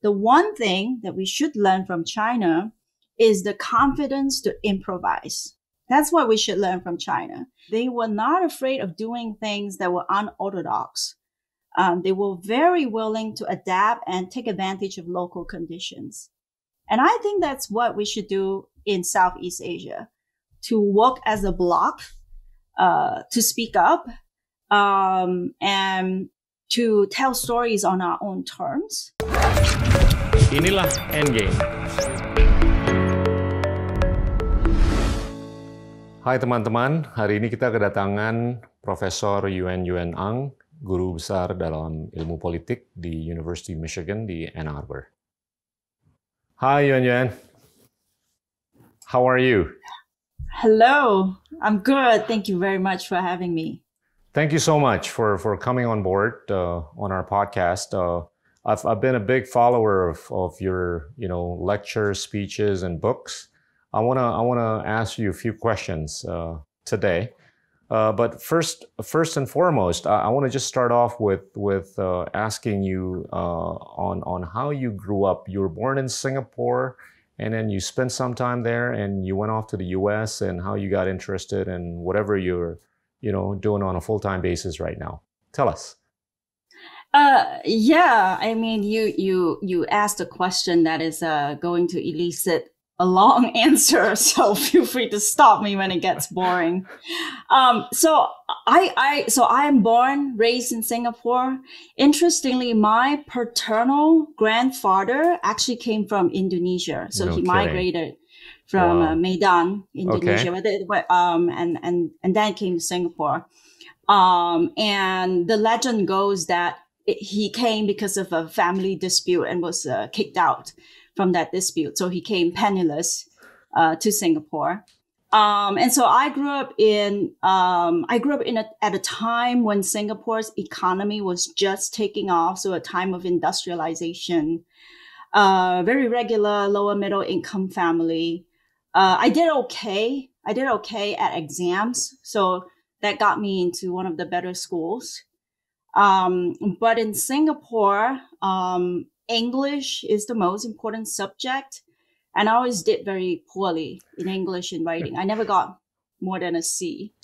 the one thing that we should learn from China is the confidence to improvise. That's what we should learn from China. They were not afraid of doing things that were unorthodox. They were very willing to adapt and take advantage of local conditions. And I think that's what we should do in Southeast Asia, to work as a bloc, to speak up, and to tell stories on our own terms. Inilah Endgame. Hai teman-teman, hari ini kita kedatangan Profesor Yuan Ang, guru besar dalam ilmu politik di University of Michigan di Ann Arbor. Hi Yuan. How are you? Hello, I'm good. Thank you very much for having me. Thank you so much for coming on board on our podcast. I've been a big follower of your lectures, speeches, and books. I wanna ask you a few questions today. But first and foremost, I want to just start off with asking you on how you grew up. You were born in Singapore, and then you spent some time there, and you went off to the U.S. and how you got interested in whatever you're doing on a full-time basis right now. Tell us. Yeah, I mean, you asked a question that is going to elicit a long answer, so feel free to stop me when it gets boring. So I am born, raised in Singapore. Interestingly, my paternal grandfather actually came from Indonesia, so he migrated from Medan, Indonesia, and then came to Singapore. And the legend goes that he came because of a family dispute and was kicked out from that dispute. So he came penniless to Singapore. And so I grew up at a time when Singapore's economy was just taking off. So a time of industrialization, very regular lower middle income family. I did okay at exams. So that got me into one of the better schools. But in Singapore, English is the most important subject. And I always did very poorly in English and writing. I never got more than a C.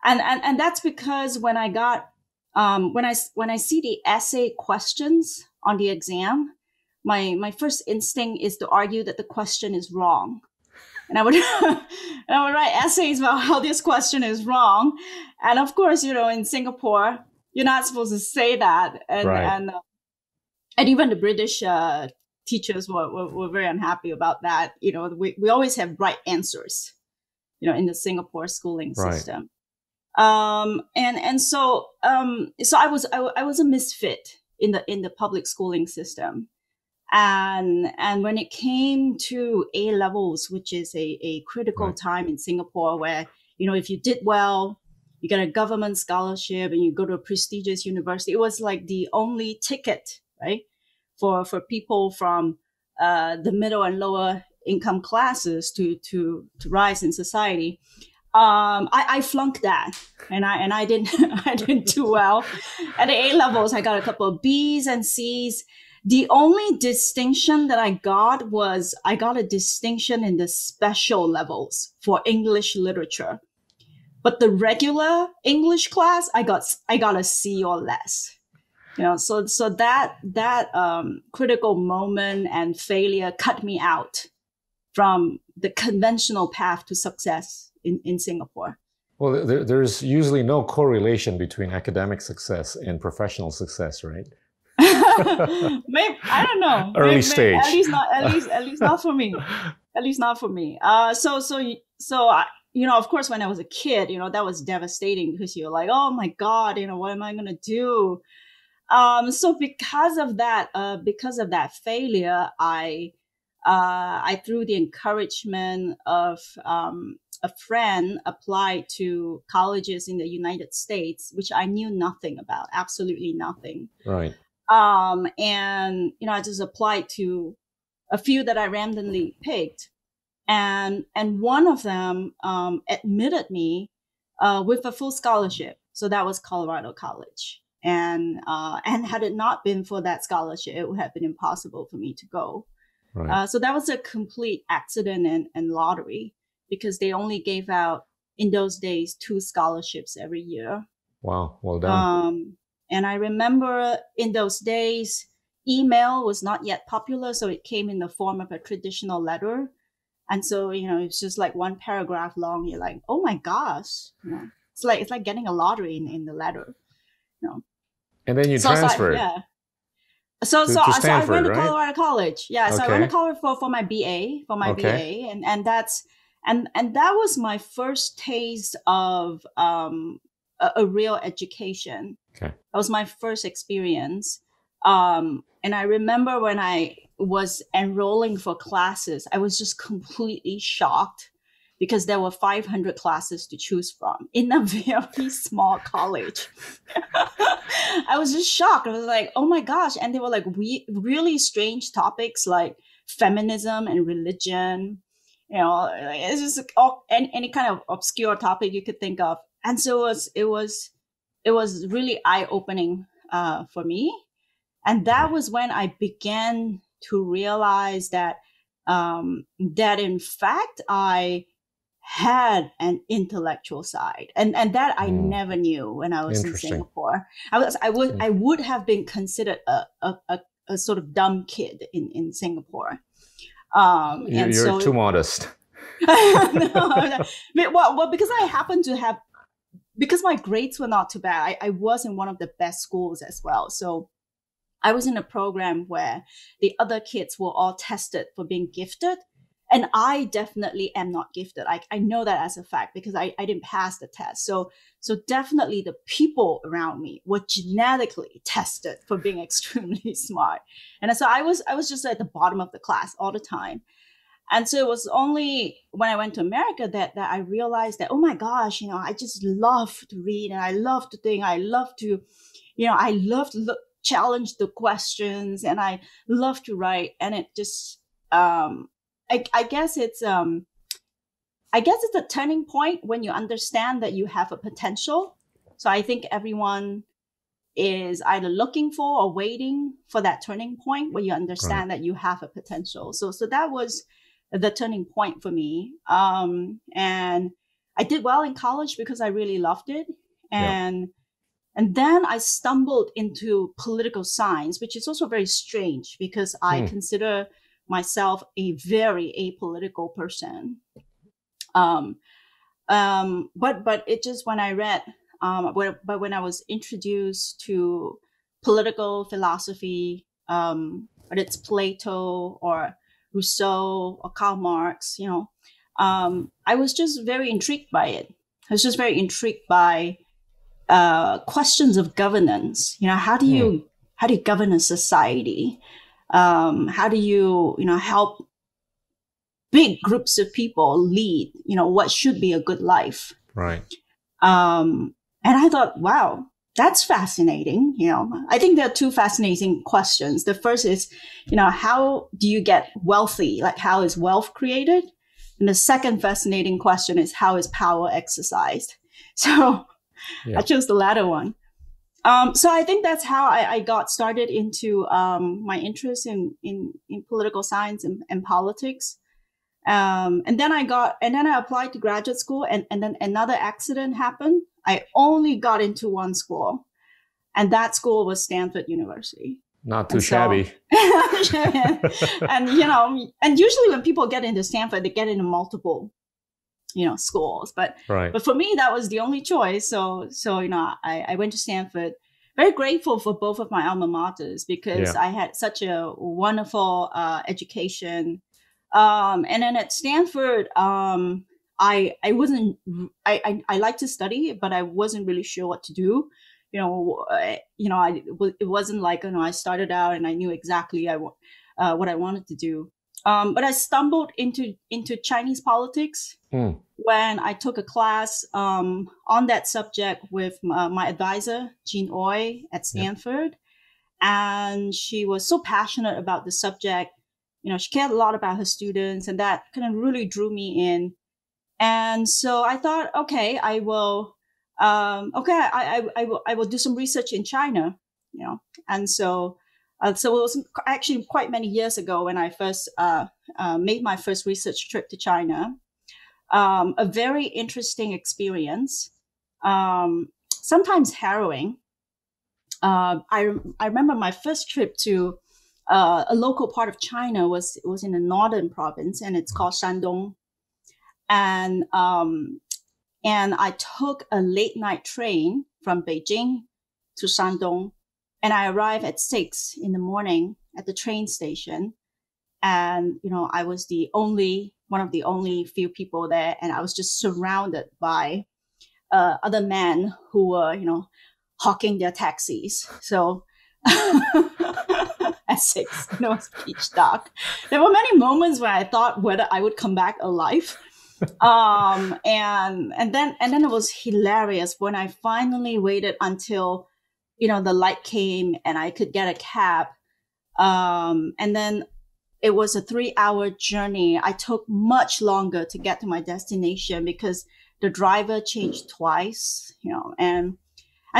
And that's because when I got, when I see the essay questions on the exam, my first instinct is to argue that the question is wrong. And I would write essays about how this question is wrong. And of course, in Singapore, you're not supposed to say that. And even the British teachers were very unhappy about that. We always have right answers, in the Singapore schooling system. And so I was a misfit in the public schooling system. And when it came to A levels, which is a critical time in Singapore where, if you did well, you get a government scholarship and you go to a prestigious university, it was like the only ticket, right? For people from the middle and lower income classes to rise in society. I flunked that, and I didn't do well at the A levels. I got a couple of B's and C's. The only distinction that I got was I got a distinction in the special levels for English literature, but the regular English class I got a C or less. So that critical moment and failure cut me out from the conventional path to success in Singapore. Well, there's usually no correlation between academic success and professional success, right? Maybe, I don't know. Early stage. At least not for me. At least not for me. So I, of course, when I was a kid, that was devastating because you're like, oh my God, what am I going to do? So because of that failure, I through the encouragement of a friend, applied to colleges in the United States, which I knew nothing about, absolutely nothing. Right. And I just applied to a few that I randomly picked, and one of them admitted me with a full scholarship. So that was Colorado College. And had it not been for that scholarship, it would have been impossible for me to go. Right. So that was a complete accident and lottery, because they only gave out in those days 2 scholarships every year. Wow. Well done. And I remember in those days, email was not yet popular, so it came in the form of a traditional letter. And so, it's just like 1 paragraph long. You're like, oh my gosh, it's like getting a lottery in the letter. And then you transferred yeah. So I went to Colorado College. Yeah. So I went to college for my BA, BA. And that's, and that was my first taste of, a real education. Okay. That was my first experience. And I remember when I was enrolling for classes, I was just completely shocked, because there were 500 classes to choose from in a very small college. I was just shocked. I was like, oh my gosh. And they were like really strange topics like feminism and religion. It's just any kind of obscure topic you could think of. And so it was really eye-opening for me. And that was when I began to realize that that in fact I had an intellectual side, and that I never knew when I was in Singapore. I would have been considered a sort of dumb kid in Singapore. You're too modest. No. Well, because I happened to have, because my grades were not too bad. I was in one of the best schools as well. So I was in a program where the other kids were all tested for being gifted. And I definitely am not gifted. I know that as a fact, because I didn't pass the test. So definitely the people around me were genetically tested for being extremely smart. And so I was just at the bottom of the class all the time. And so it was only when I went to America that I realized that, oh my gosh, I just love to read, and I love to think. I love to, I love to challenge the questions, and I love to write. And it just, I guess it's a turning point when you understand that you have a potential. So I think everyone is either looking for or waiting for that turning point where you understand that you have a potential. So that was the turning point for me. And I did well in college because I really loved it. And then I stumbled into political science, which is also very strange, because I consider myself a very apolitical person. But it just, when I read, but when I was introduced to political philosophy, whether it's Plato or Rousseau or Karl Marx, I was just very intrigued by it. I was just very intrigued by questions of governance. How do you govern a society? How do you, help big groups of people lead, what should be a good life? Right. And I thought, wow, that's fascinating. I think there are 2 fascinating questions. The first is, how do you get wealthy? Like, how is wealth created? And the second fascinating question is, how is power exercised? So I chose the latter one. So I think that's how I got started into my interest in political science and politics. And then I applied to graduate school, and then another accident happened. I only got into one school, and that school was Stanford University. Not too shabby. And usually when people get into Stanford, they get into multiple schools, but for me, that was the only choice. So I went to Stanford. Very grateful for both of my alma maters, because I had such a wonderful education. And then at Stanford, I like to study, but I wasn't really sure what to do. It wasn't like, I started out and I knew exactly what I wanted to do. But I stumbled into Chinese politics when I took a class on that subject with my advisor, Jean Oy, at Stanford. And she was so passionate about the subject. She cared a lot about her students, and that kind of really drew me in. And so I thought, okay, I will okay, I will do some research in China, and so it was actually quite many years ago when I first made my first research trip to China. A very interesting experience, sometimes harrowing. I remember my first trip to a local part of China was in the northern province, and it's called Shandong. And and I took a late night train from Beijing to Shandong, and I arrived at 6 in the morning at the train station. And I was one of the only few people there, and I was just surrounded by other men who were hawking their taxis. So at 6, it was pitch dark. There were many moments where I thought whether I would come back alive. And then it was hilarious when I finally waited until the light came and I could get a cab. And then it was a 3-hour journey. I took much longer to get to my destination because the driver changed twice, and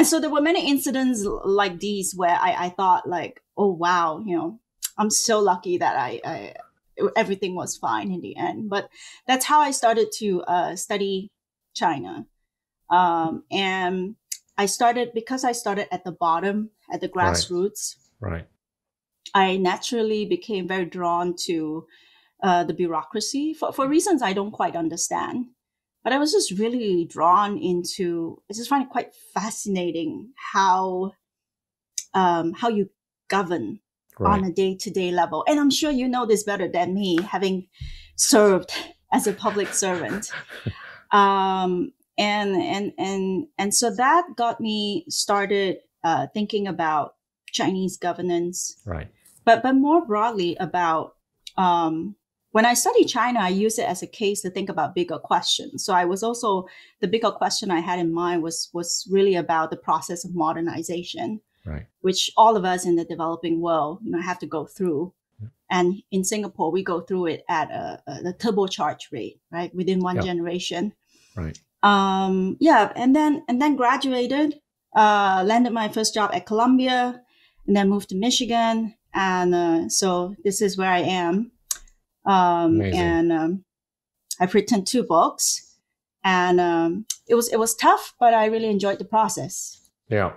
so there were many incidents like these where I thought like, oh wow, I'm so lucky that I everything was fine in the end. But that's how I started to study China. And because I started at the bottom, at the grassroots. Right. I naturally became very drawn to the bureaucracy for reasons I don't quite understand. But I was just really drawn into. I just find it quite fascinating how you govern on a day-to-day level. And I'm sure you know this better than me, having served as a public servant. And so that got me started thinking about Chinese governance. Right. But more broadly about when I study China, I use it as a case to think about bigger questions. So the bigger question I had in mind was really about the process of modernization, right, which all of us in the developing world, have to go through. Yeah. And in Singapore, we go through it at a turbocharged rate, right, within one generation. Right. And then graduated, landed my first job at Columbia, and then moved to Michigan. And so this is where I am. And I've written 2 books, and it was tough, but I really enjoyed the process. Yeah.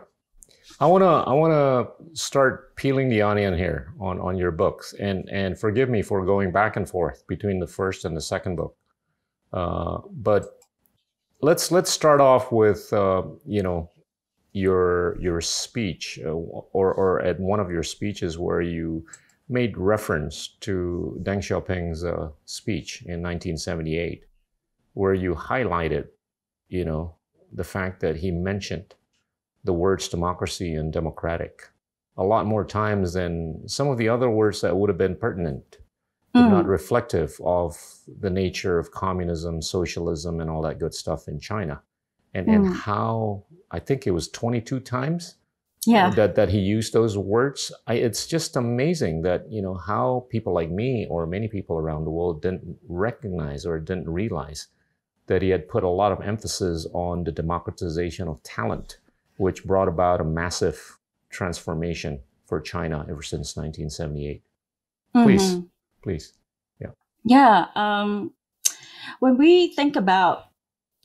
I wanna start peeling the onion here on your books, and forgive me for going back and forth between the first and the second book. But let's start off with your speech or at one of your speeches where you made reference to Deng Xiaoping's speech in 1978, where you highlighted, the fact that he mentioned the words democracy and democratic a lot more times than some of the other words that would have been pertinent, but not reflective of the nature of communism, socialism, and all that good stuff in China. And how, I think it was 22 times that he used those words. It's just amazing that, how people like me or many people around the world didn't recognize or didn't realize that he had put a lot of emphasis on the democratization of talent, which brought about a massive transformation for China ever since 1978. Please. Yeah. Yeah. When we think about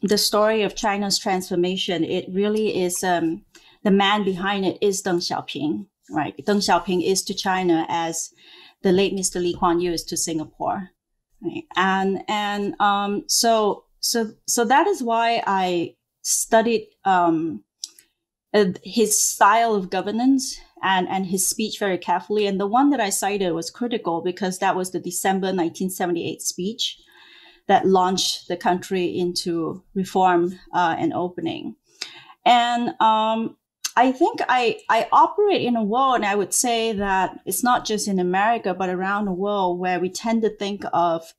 the story of China's transformation, it really is the man behind it is Deng Xiaoping, right? Deng Xiaoping is to China as the late Mr. Lee Kuan Yew is to Singapore, right? And so that is why I studied his style of governance and his speech very carefully. And the one that I cited was critical because that was the December 1978 speech that launched the country into reform and opening. And I think I operate in a world, and I would say that it's not just in America, but around the world, where we tend to think of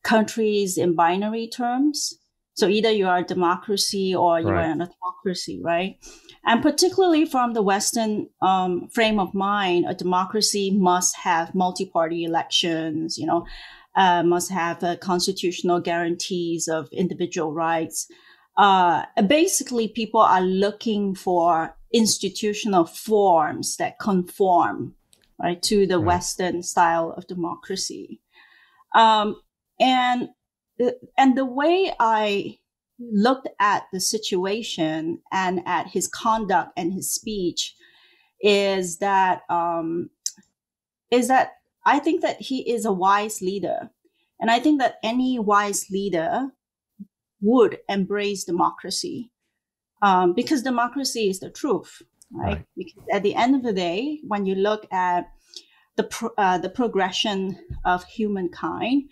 countries in binary terms. So either you are a democracy or you are an autocracy, right? And particularly from the Western frame of mind, a democracy must have multi-party elections, must have constitutional guarantees of individual rights. Basically, people are looking for institutional forms that conform, right, to the Right. Western style of democracy. Um, and and the way I looked at the situation and at his conduct and his speech is that is that I think that he is a wise leader, and I think that any wise leader would embrace democracy, because democracy is the truth, right? Right. Because at the end of the day, when you look at the progression of humankind,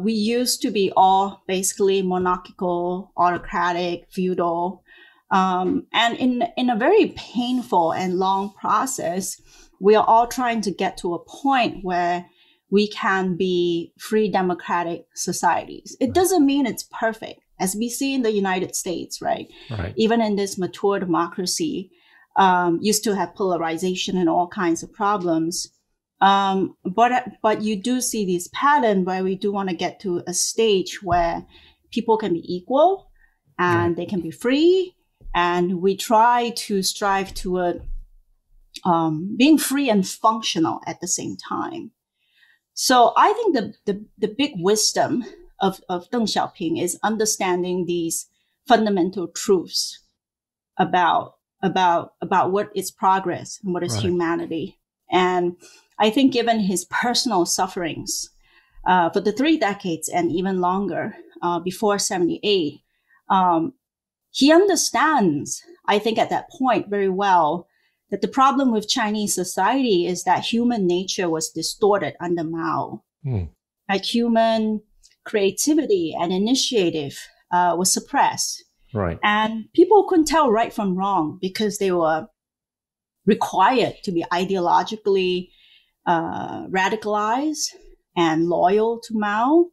we used to be all basically monarchical, autocratic, feudal, and in a very painful and long process, we are all trying to get to a point where we can be free democratic societies. It doesn't mean it's perfect, as we see in the United States, right? Right. Even in this mature democracy, you still have polarization and all kinds of problems. But you do see this pattern where we do want to get to a stage where people can be equal and Right. they can be free, and we try to strive toward being free and functional at the same time. So I think the big wisdom of Deng Xiaoping is understanding these fundamental truths about what is progress and what is Right. humanity. And I think given his personal sufferings for the 3 decades and even longer before 78, um, he understands, I think at that point very well, that the problem with Chinese society is that human nature was distorted under Mao. Mm. Like human creativity and initiative was suppressed. Right. And people couldn't tell right from wrong because they were required to be ideologically radicalized and loyal to Mao.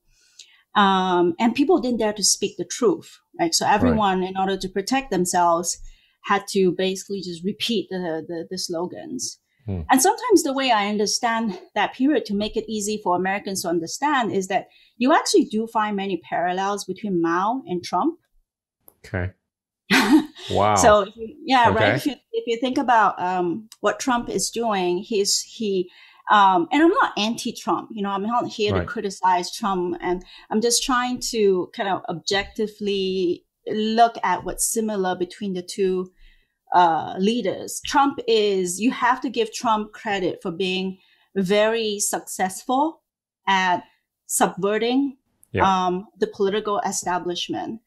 And people didn't dare to speak the truth, right? So everyone, in order to protect themselves, had to basically just repeat the slogans. Hmm. And sometimes the way I understand that period to make it easy for Americans to understand is that you actually do find many parallels between Mao and Trump. Okay. Wow. So yeah, Okay. right. If you think about what Trump is doing, and I'm not anti-Trump. You know, I'm not here to Right. criticize Trump, and I'm just trying to kind of objectively look at what's similar between the two leaders. Trump is, you have to give Trump credit for being very successful at subverting Yeah. the political establishment.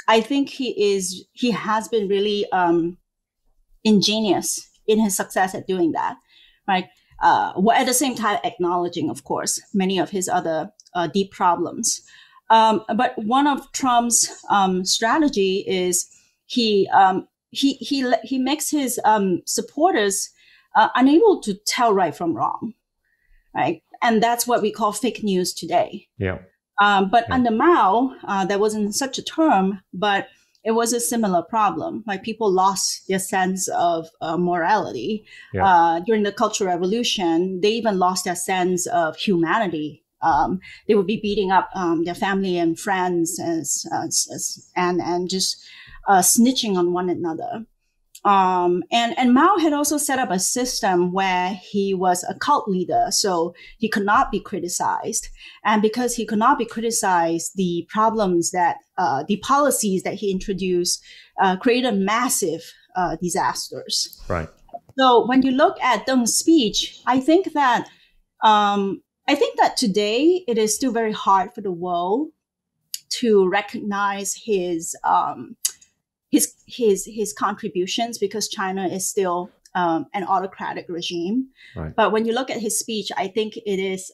I think he has been really ingenious in his success at doing that, right? While at the same time acknowledging, of course, many of his other deep problems. But one of Trump's strategy is he makes his supporters unable to tell right from wrong, right? And that's what we call fake news today. Yeah. But Yeah. under Mao, there wasn't such a term, but it was a similar problem. Like people lost their sense of morality Yeah. during the Cultural Revolution. They even lost their sense of humanity. They would be beating up their family and friends and just snitching on one another. And Mao had also set up a system where he was a cult leader, so he could not be criticized. And because he could not be criticized, the problems that the policies that he introduced created massive disasters. Right. So when you look at Deng's speech, I think that today it is still very hard for the world to recognize his contributions because China is still an autocratic regime. Right. But when you look at his speech, I think it is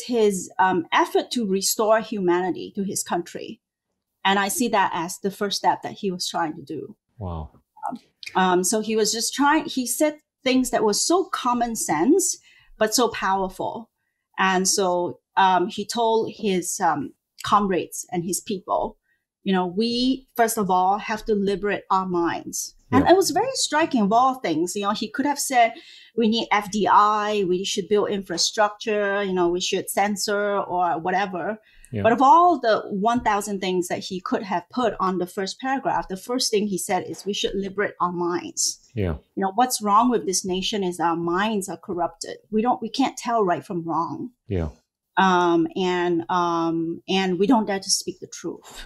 his effort to restore humanity to his country, and I see that as the first step that he was trying to do. Wow. So he was just trying. He said things that were so common sense but so powerful, and so he told his comrades and his people, you know, we first of all have to liberate our minds. And Yeah. it was very striking of all things. You know, he could have said, we need FDI, we should build infrastructure, you know, we should censor or whatever. Yeah. But of all the 1,000 things that he could have put on the first paragraph, the first thing he said is we should liberate our minds. Yeah. You know, what's wrong with this nation is our minds are corrupted. We can't tell right from wrong. Yeah. And we don't dare to speak the truth.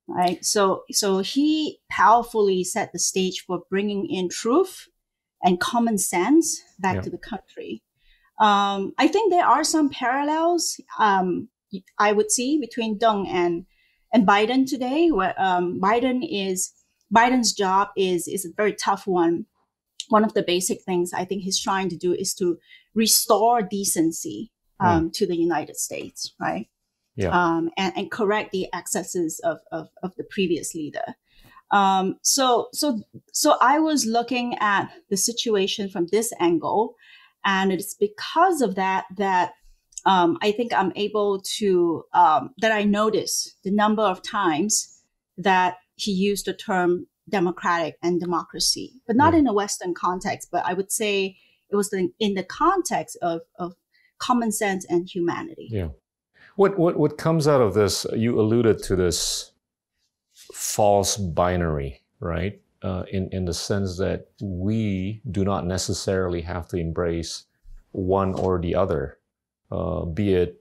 Right. So he powerfully set the stage for bringing in truth and common sense back to the country. I think there are some parallels I would see between Deng and Biden today, where Biden's job is a very tough one. One of the basic things I think he's trying to do is to restore decency to the United States, right? Yeah. And correct the excesses of the previous leader. So I was looking at the situation from this angle, and it's because of that I think I'm able to that I notice the number of times that he used the term democratic and democracy, but not in a Western context. But I would say it was in the context of common sense and humanity. Yeah. What comes out of this? You alluded to this false binary, right? In the sense that we do not necessarily have to embrace one or the other, be it,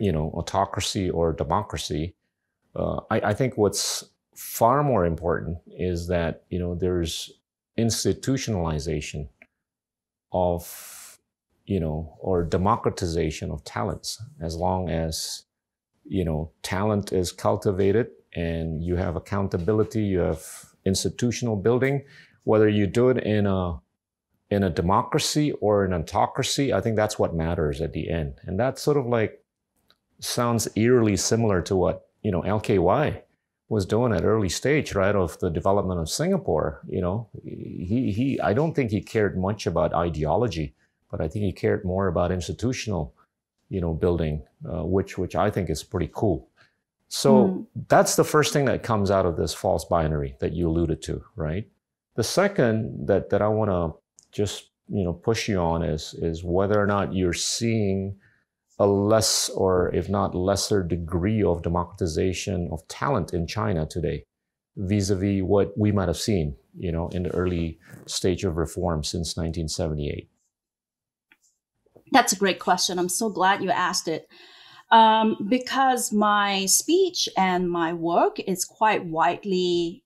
autocracy or democracy. I think what's far more important is that, there's institutionalization of, or democratization of talents. As long as, talent is cultivated and you have accountability, you have institutional building, whether you do it in a democracy or an autocracy, I think that's what matters at the end. And that sort of sounds eerily similar to what, LKY was doing at early stage, right, of the development of Singapore. I don't think he cared much about ideology, but I think he cared more about institutional, building, which I think is pretty cool. So that's the first thing that comes out of this false binary that you alluded to, right? The second that I want to just, push you on is whether or not you're seeing a less, or if not lesser, degree of democratization of talent in China today, vis-a-vis what we might have seen, in the early stage of reform since 1978. That's a great question. I'm so glad you asked it. Because my speech and my work is quite widely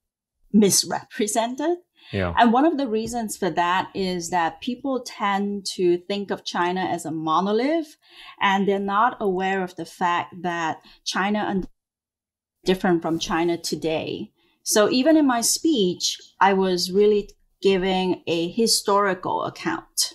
misrepresented. Yeah. And one of the reasons for that is that people tend to think of China as a monolith, and they're not aware of the fact that China is different from China today. So even in my speech, I was really giving a historical account.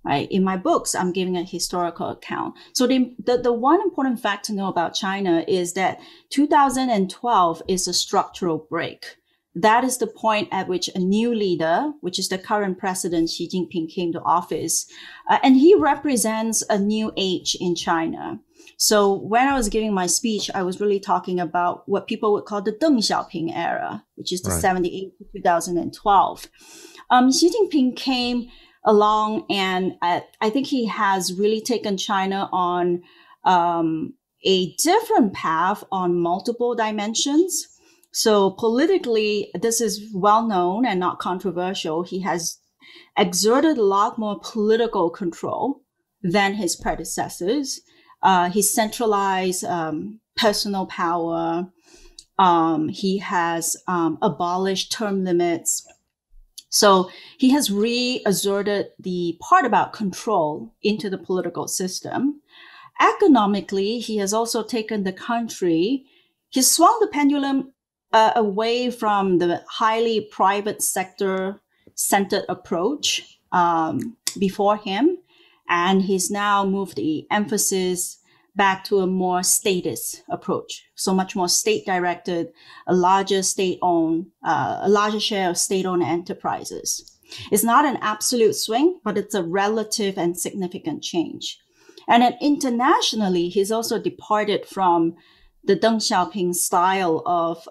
Right? In my books, I'm giving a historical account. So the one important fact to know about China is that 2012 is a structural break. That is the point at which a new leader, which is the current president Xi Jinping, came to office. And he represents a new age in China. So when I was giving my speech, I was really talking about what people would call the Deng Xiaoping era, which is the 78 to 2012. Xi Jinping came along, and I think he has really taken China on a different path on multiple dimensions. So politically, this is well known and not controversial. He has exerted a lot more political control than his predecessors. He centralized personal power. He has abolished term limits. So he has reasserted the part about control into the political system. Economically, he has also taken the country, he swung the pendulum away from the highly private sector centered approach before him. And he's now moved the emphasis back to a more statist approach. So much more state directed, a larger state-owned, a larger share of state-owned enterprises. It's not an absolute swing, but it's a relative and significant change. And then internationally, he's also departed from the Deng Xiaoping style of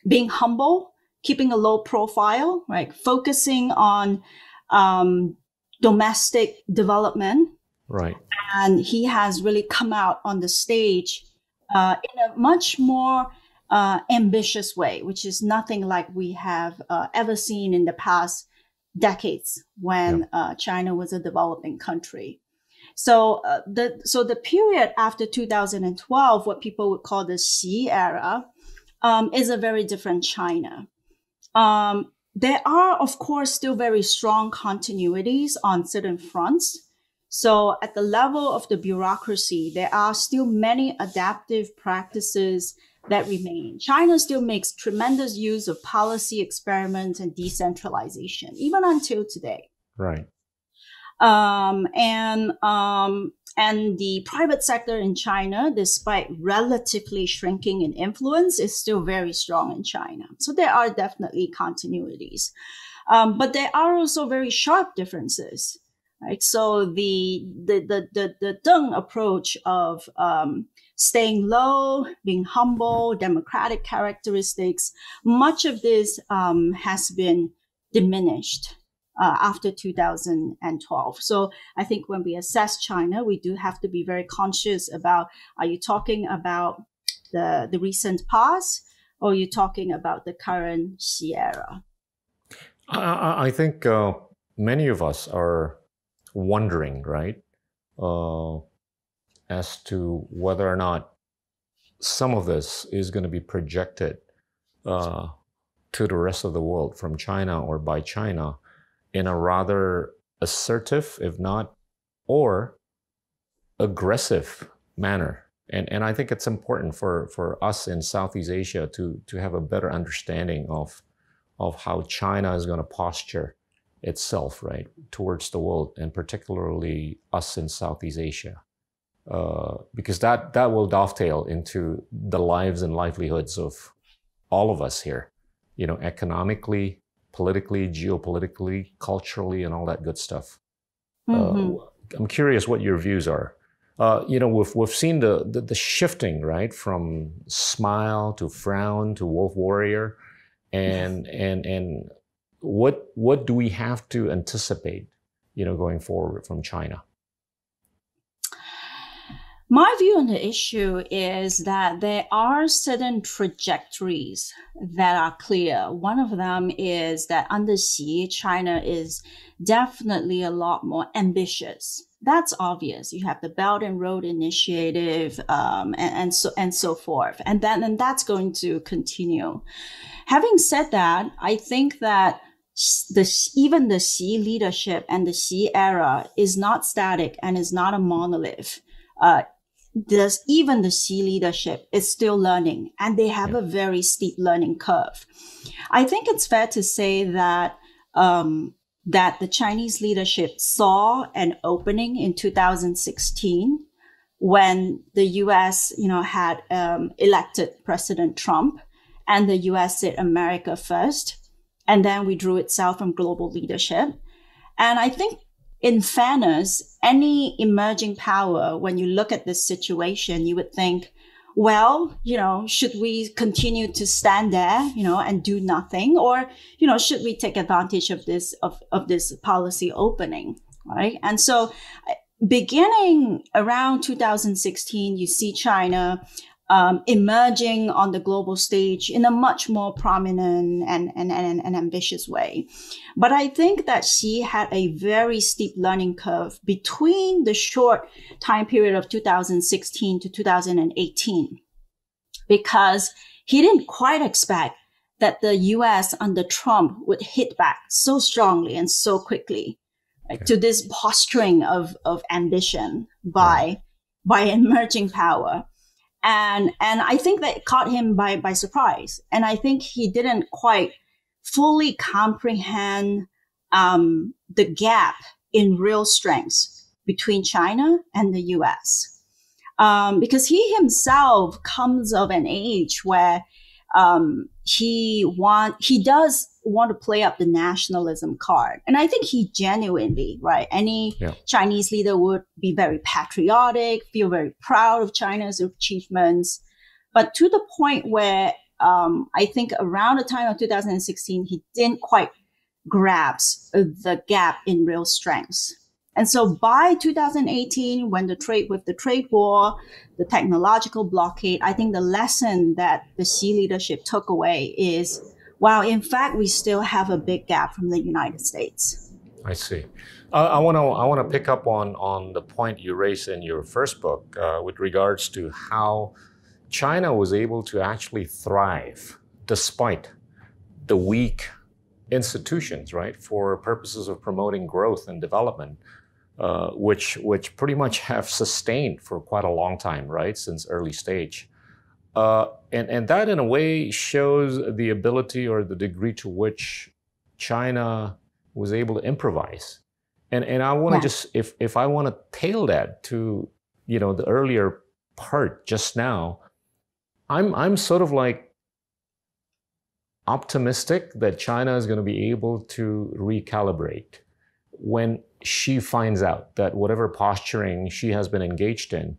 being humble, keeping a low profile, right? Focusing on domestic development. Right. And he has really come out on the stage in a much more ambitious way, which is nothing like we have ever seen in the past decades Yeah. when China was a developing country. So the period after 2012, what people would call the Xi era, is a very different China. There are, of course, still very strong continuities on certain fronts. So at the level of the bureaucracy, there are still many adaptive practices that remain. China still makes tremendous use of policy experiments and decentralization, even until today. Right. Um, and and the private sector in China, despite relatively shrinking in influence, is still very strong in China. So there are definitely continuities, but there are also very sharp differences. Right. So the Deng approach of staying low, being humble, democratic characteristics, much of this has been diminished after 2012. So I think when we assess China, we do have to be very conscious about, are you talking about the recent past, or are you talking about the current Xi era? I think many of us are wondering, right, uh, as to whether or not some of this is going to be projected uh, to the rest of the world from China or by China in a rather assertive, if not, or aggressive manner. And I think it's important for us in Southeast Asia to have a better understanding of how China is going to posture itself, right, towards the world, and particularly us in Southeast Asia. Because that will dovetail into the lives and livelihoods of all of us here, economically, politically, geopolitically, culturally, and all that good stuff. Mm-hmm. I'm curious what your views are. We've seen the shifting, right, from smile to frown to wolf warrior, and Yes. and what do we have to anticipate, going forward from China? My view on the issue is that there are certain trajectories that are clear. One of them is that under Xi, China is definitely a lot more ambitious. That's obvious. You have the Belt and Road Initiative, and so forth, and that's going to continue. Having said that, I think that even the Xi leadership and the Xi era is not static and is not a monolith. Uh, even the Xi leadership is still learning, and they have Yeah. a very steep learning curve. I think it's fair to say that that the Chinese leadership saw an opening in 2016 when the U.S. had elected President Trump, and the U.S. said America first, and then withdrew itself from global leadership. And I think, in fairness, any emerging power, when you look at this situation, you would think, well, should we continue to stand there, and do nothing, or, should we take advantage of this policy opening, right? And so, beginning around 2016, you see China emerging on the global stage in a much more prominent and ambitious way. But I think that Xi had a very steep learning curve between the short time period of 2016 to 2018, because he didn't quite expect that the US under Trump would hit back so strongly and so quickly, Okay. to this posturing of ambition Right. by emerging power. And I think that it caught him by surprise. And I think he didn't quite fully comprehend the gap in real strengths between China and the US. Because he himself comes of an age where he does want to play up the nationalism card. And I think he genuinely, right, any Yeah. Chinese leader would be very patriotic, feel very proud of China's achievements. But to the point where I think around the time of 2016, he didn't quite grasp the gap in real strengths. And so by 2018, when the trade war, the technological blockade, I think the lesson that the Xi leadership took away is, wow, in fact, we still have a big gap from the United States. I see. I want to pick up on the point you raised in your first book with regards to how China was able to actually thrive despite the weak institutions, right, for purposes of promoting growth and development, which pretty much have sustained for quite a long time, right, since early stage. And that in a way shows the ability or the degree to which China was able to improvise. And I want to just, if I want to tail that to, the earlier part just now, I'm sort of like optimistic that China is going to be able to recalibrate when Xi finds out that whatever posturing Xi has been engaged in,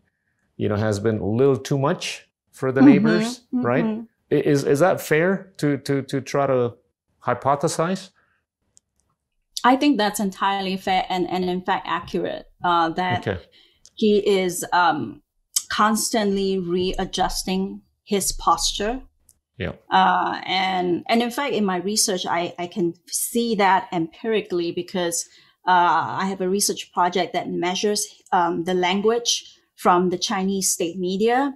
has been a little too much for the neighbors, right? Is that fair to try to hypothesize? I think that's entirely fair and in fact accurate. That he is constantly readjusting his posture. Yeah. And in fact, in my research, I can see that empirically because I have a research project that measures the language from the Chinese state media.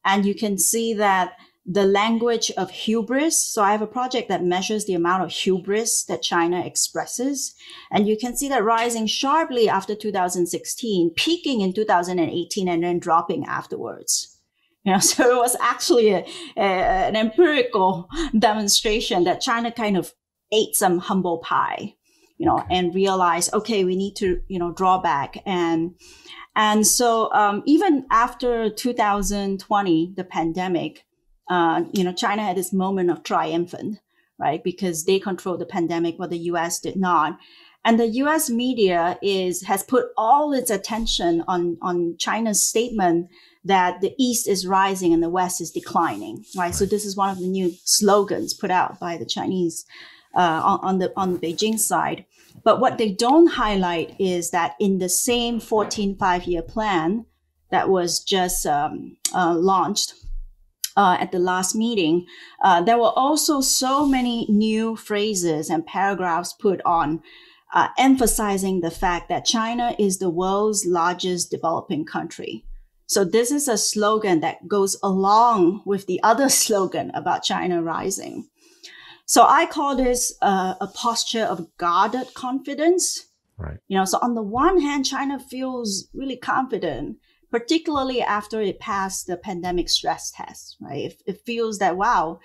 And you can see that the language of hubris. So I have a project that measures the amount of hubris that China expresses. And you can see that rising sharply after 2016, peaking in 2018, and then dropping afterwards. So it was actually an empirical demonstration that China kind of ate some humble pie, and realized, okay, we need to, draw back. And so even after 2020, the pandemic, China had this moment of triumphant, right? Because they controlled the pandemic, but the US did not. And the US media has put all its attention on China's statement that the East is rising and the West is declining, right? So this is one of the new slogans put out by the Chinese on the Beijing side. But what they don't highlight is that in the same 14 5-year plan that was just launched at the last meeting, there were also so many new phrases and paragraphs put on emphasizing the fact that China is the world's largest developing country. So this is a slogan that goes along with the other slogan about China rising. So I call this a posture of guarded confidence. Right. So on the one hand, China feels really confident, particularly after it passed the pandemic stress test, right? It feels that, wow,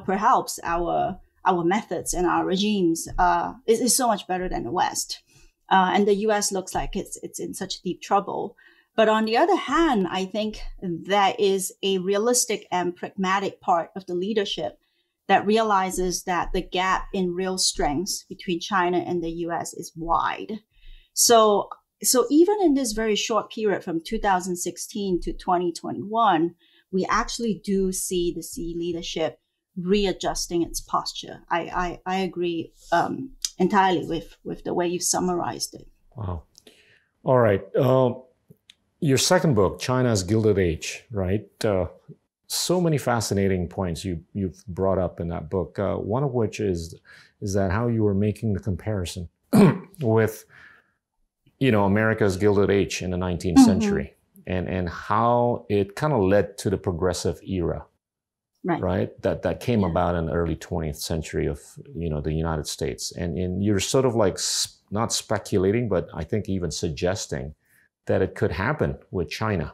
perhaps our methods and our regimes is so much better than the West. And the US looks like it's in such deep trouble. But on the other hand, I think that is a realistic and pragmatic part of the leadership that realizes that the gap in real strengths between China and the US is wide. So even in this very short period from 2016 to 2021, we actually do see the Xi leadership readjusting its posture. I agree entirely with the way you summarized it. Wow. All right. Your second book, China's Gilded Age, right? So many fascinating points you've brought up in that book. One of which is that how you were making the comparison with, America's Gilded Age in the 19th century, and how it kind of led to the progressive era, right? That came about in the early 20th century of, the United States. And you're sort of like not speculating, but I think even suggesting that it could happen with China,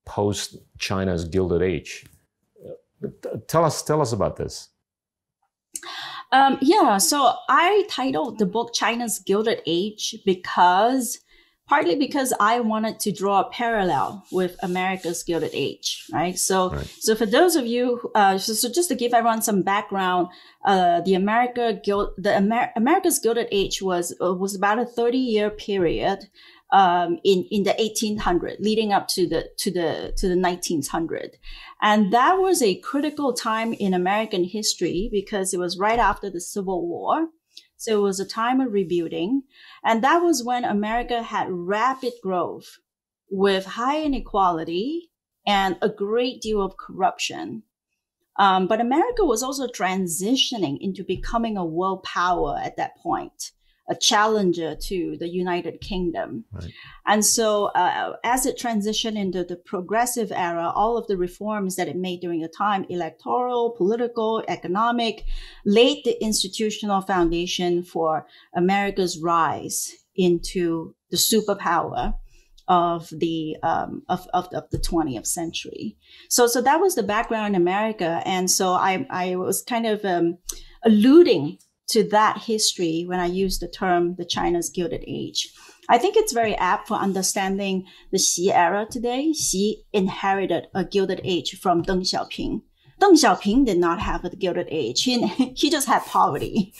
post China's Gilded Age. Tell us about this. So I titled the book China's Gilded Age partly because I wanted to draw a parallel with America's Gilded Age, right? So for those of you, so just to give everyone some background, America's Gilded Age was about a 30-year period in the 1800s, leading up to the 1900s. And that was a critical time in American history because it was right after the Civil War. So it was a time of rebuilding. And that was when America had rapid growth with high inequality and a great deal of corruption. But America was also transitioning into becoming a world power at that point, a challenger to the United Kingdom. Right. And so as it transitioned into the progressive era, all of the reforms that it made during the time, electoral, political, economic, laid the institutional foundation for America's rise into the superpower of the 20th century. So that was the background in America. And so I was kind of alluding to that history when I used the term the China's Gilded Age. I think it's very apt for understanding the Xi era today. Xi inherited a Gilded Age from Deng Xiaoping. Deng Xiaoping did not have a Gilded Age. He just had poverty,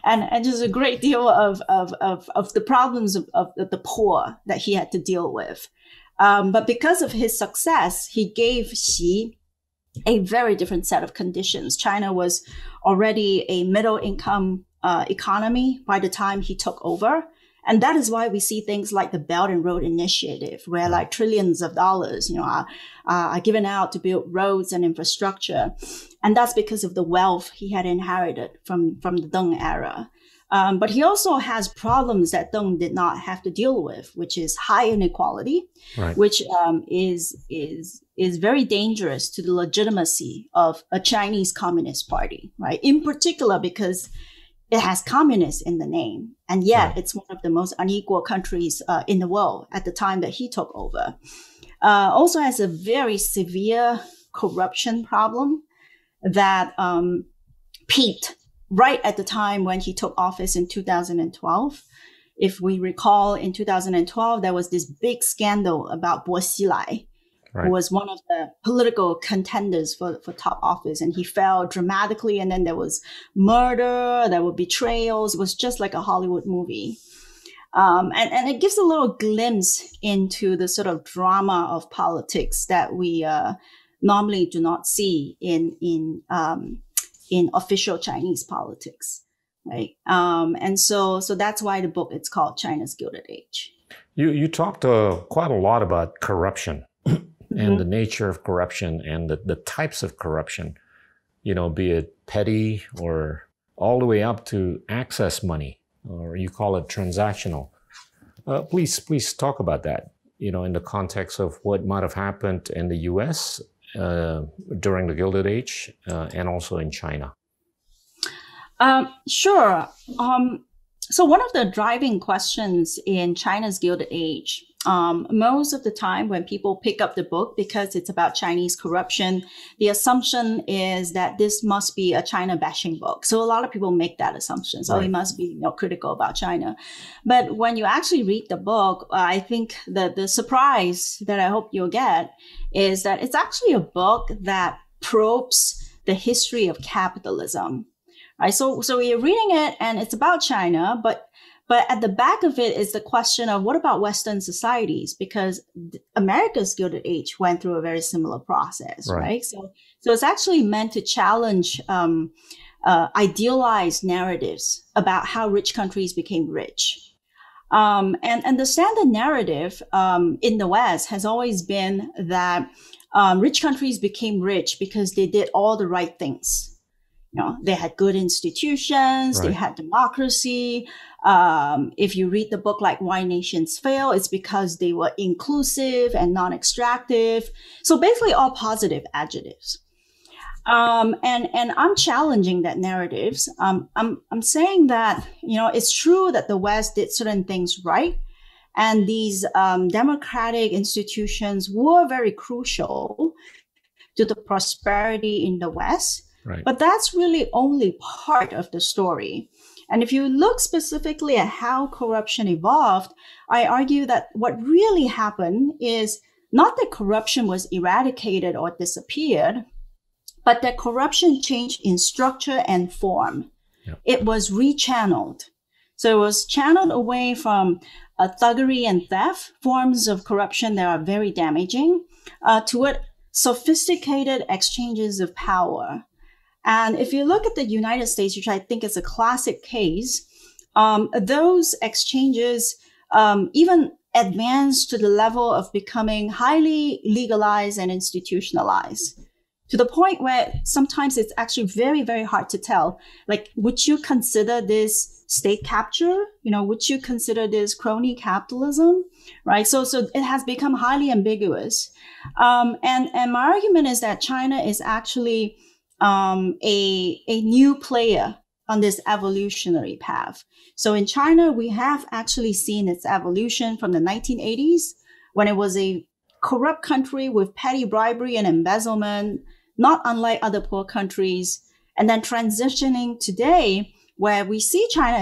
and just a great deal of the problems of the poor that he had to deal with. But because of his success, he gave Xi a very different set of conditions. China was already a middle income economy by the time he took over. And that is why we see things like the Belt and Road Initiative, where like trillions of dollars, are given out to build roads and infrastructure. And that's because of the wealth he had inherited from the Deng era. But he also has problems that Deng did not have to deal with, which is high inequality, Right. which is very dangerous to the legitimacy of a Chinese Communist Party, right? In particular, because it has communists in the name, and yet Right. it's one of the most unequal countries in the world at the time that he took over. Also has a very severe corruption problem that peaked right at the time when he took office in 2012. If we recall, in 2012, there was this big scandal about Bo Xilai, who was one of the political contenders for top office, and he fell dramatically. And then there was murder, there were betrayals. It was just like a Hollywood movie. And it gives a little glimpse into the sort of drama of politics that we normally do not see in official Chinese politics, right? And so that's why the book, it's called China's Gilded Age. You talked quite a lot about corruption and the nature of corruption and the types of corruption, be it petty or all the way up to access money, or you call it transactional. Please talk about that, in the context of what might have happened in the US during the Gilded Age and also in China. Sure. So one of the driving questions in China's Gilded Age, most of the time when people pick up the book, because it's about Chinese corruption, the assumption is that this must be a China bashing book. So a lot of people make that assumption. So it must be critical about China. But when you actually read the book, I think the surprise that I hope you'll get is that it's actually a book that probes the history of capitalism. Right. So you're reading it and it's about China, but at the back of it is the question of what about Western societies? Because America's Gilded Age went through a very similar process, right? So it's actually meant to challenge idealized narratives about how rich countries became rich. And the standard narrative in the West has always been that rich countries became rich because they did all the right things. They had good institutions, they had democracy. If you read the book like Why Nations Fail, it's because they were inclusive and non-extractive. So basically all positive adjectives. And I'm challenging that narratives. I'm saying that, it's true that the West did certain things right. And these democratic institutions were very crucial to the prosperity in the West. Right. But that's really only part of the story. And if you look specifically at how corruption evolved, I argue that what really happened is not that corruption was eradicated or disappeared, but that corruption changed in structure and form. Yep. It was rechanneled. So it was channeled away from thuggery and theft, forms of corruption that are very damaging, toward sophisticated exchanges of power. And if you look at the United States, which I think is a classic case, those exchanges even advanced to the level of becoming highly legalized and institutionalized, to the point where sometimes it's actually very, very hard to tell. Like, would you consider this state capture? Would you consider this crony capitalism? Right. So it has become highly ambiguous. And my argument is that China is actually a new player on this evolutionary path. So in China, we have actually seen its evolution from the 1980s, when it was a corrupt country with petty bribery and embezzlement, not unlike other poor countries, and then transitioning today, where we see China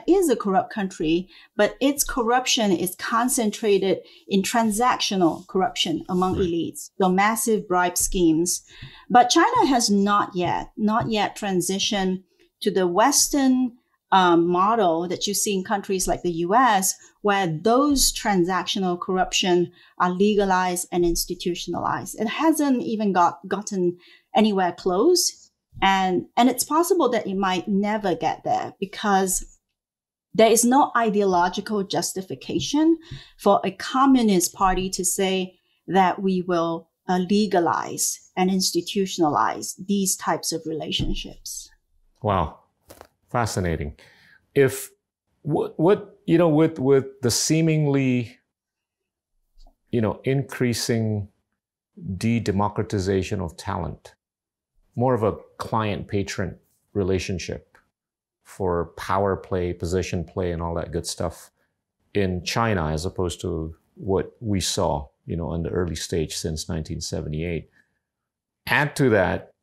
is a corrupt country, but its corruption is concentrated in transactional corruption among elites, so massive bribe schemes. But China has not yet transitioned to the Western model that you see in countries like the US, where those transactional corruption are legalized and institutionalized. It hasn't even gotten anywhere close. And it's possible that it might never get there, because there is no ideological justification for a communist party to say that we will legalize and institutionalize these types of relationships. Wow, fascinating. If what with the seemingly increasing de-democratization of talent, more of a client-patron relationship for power play, position play, and all that good stuff in China, as opposed to what we saw, in the early stage since 1978. Add to that,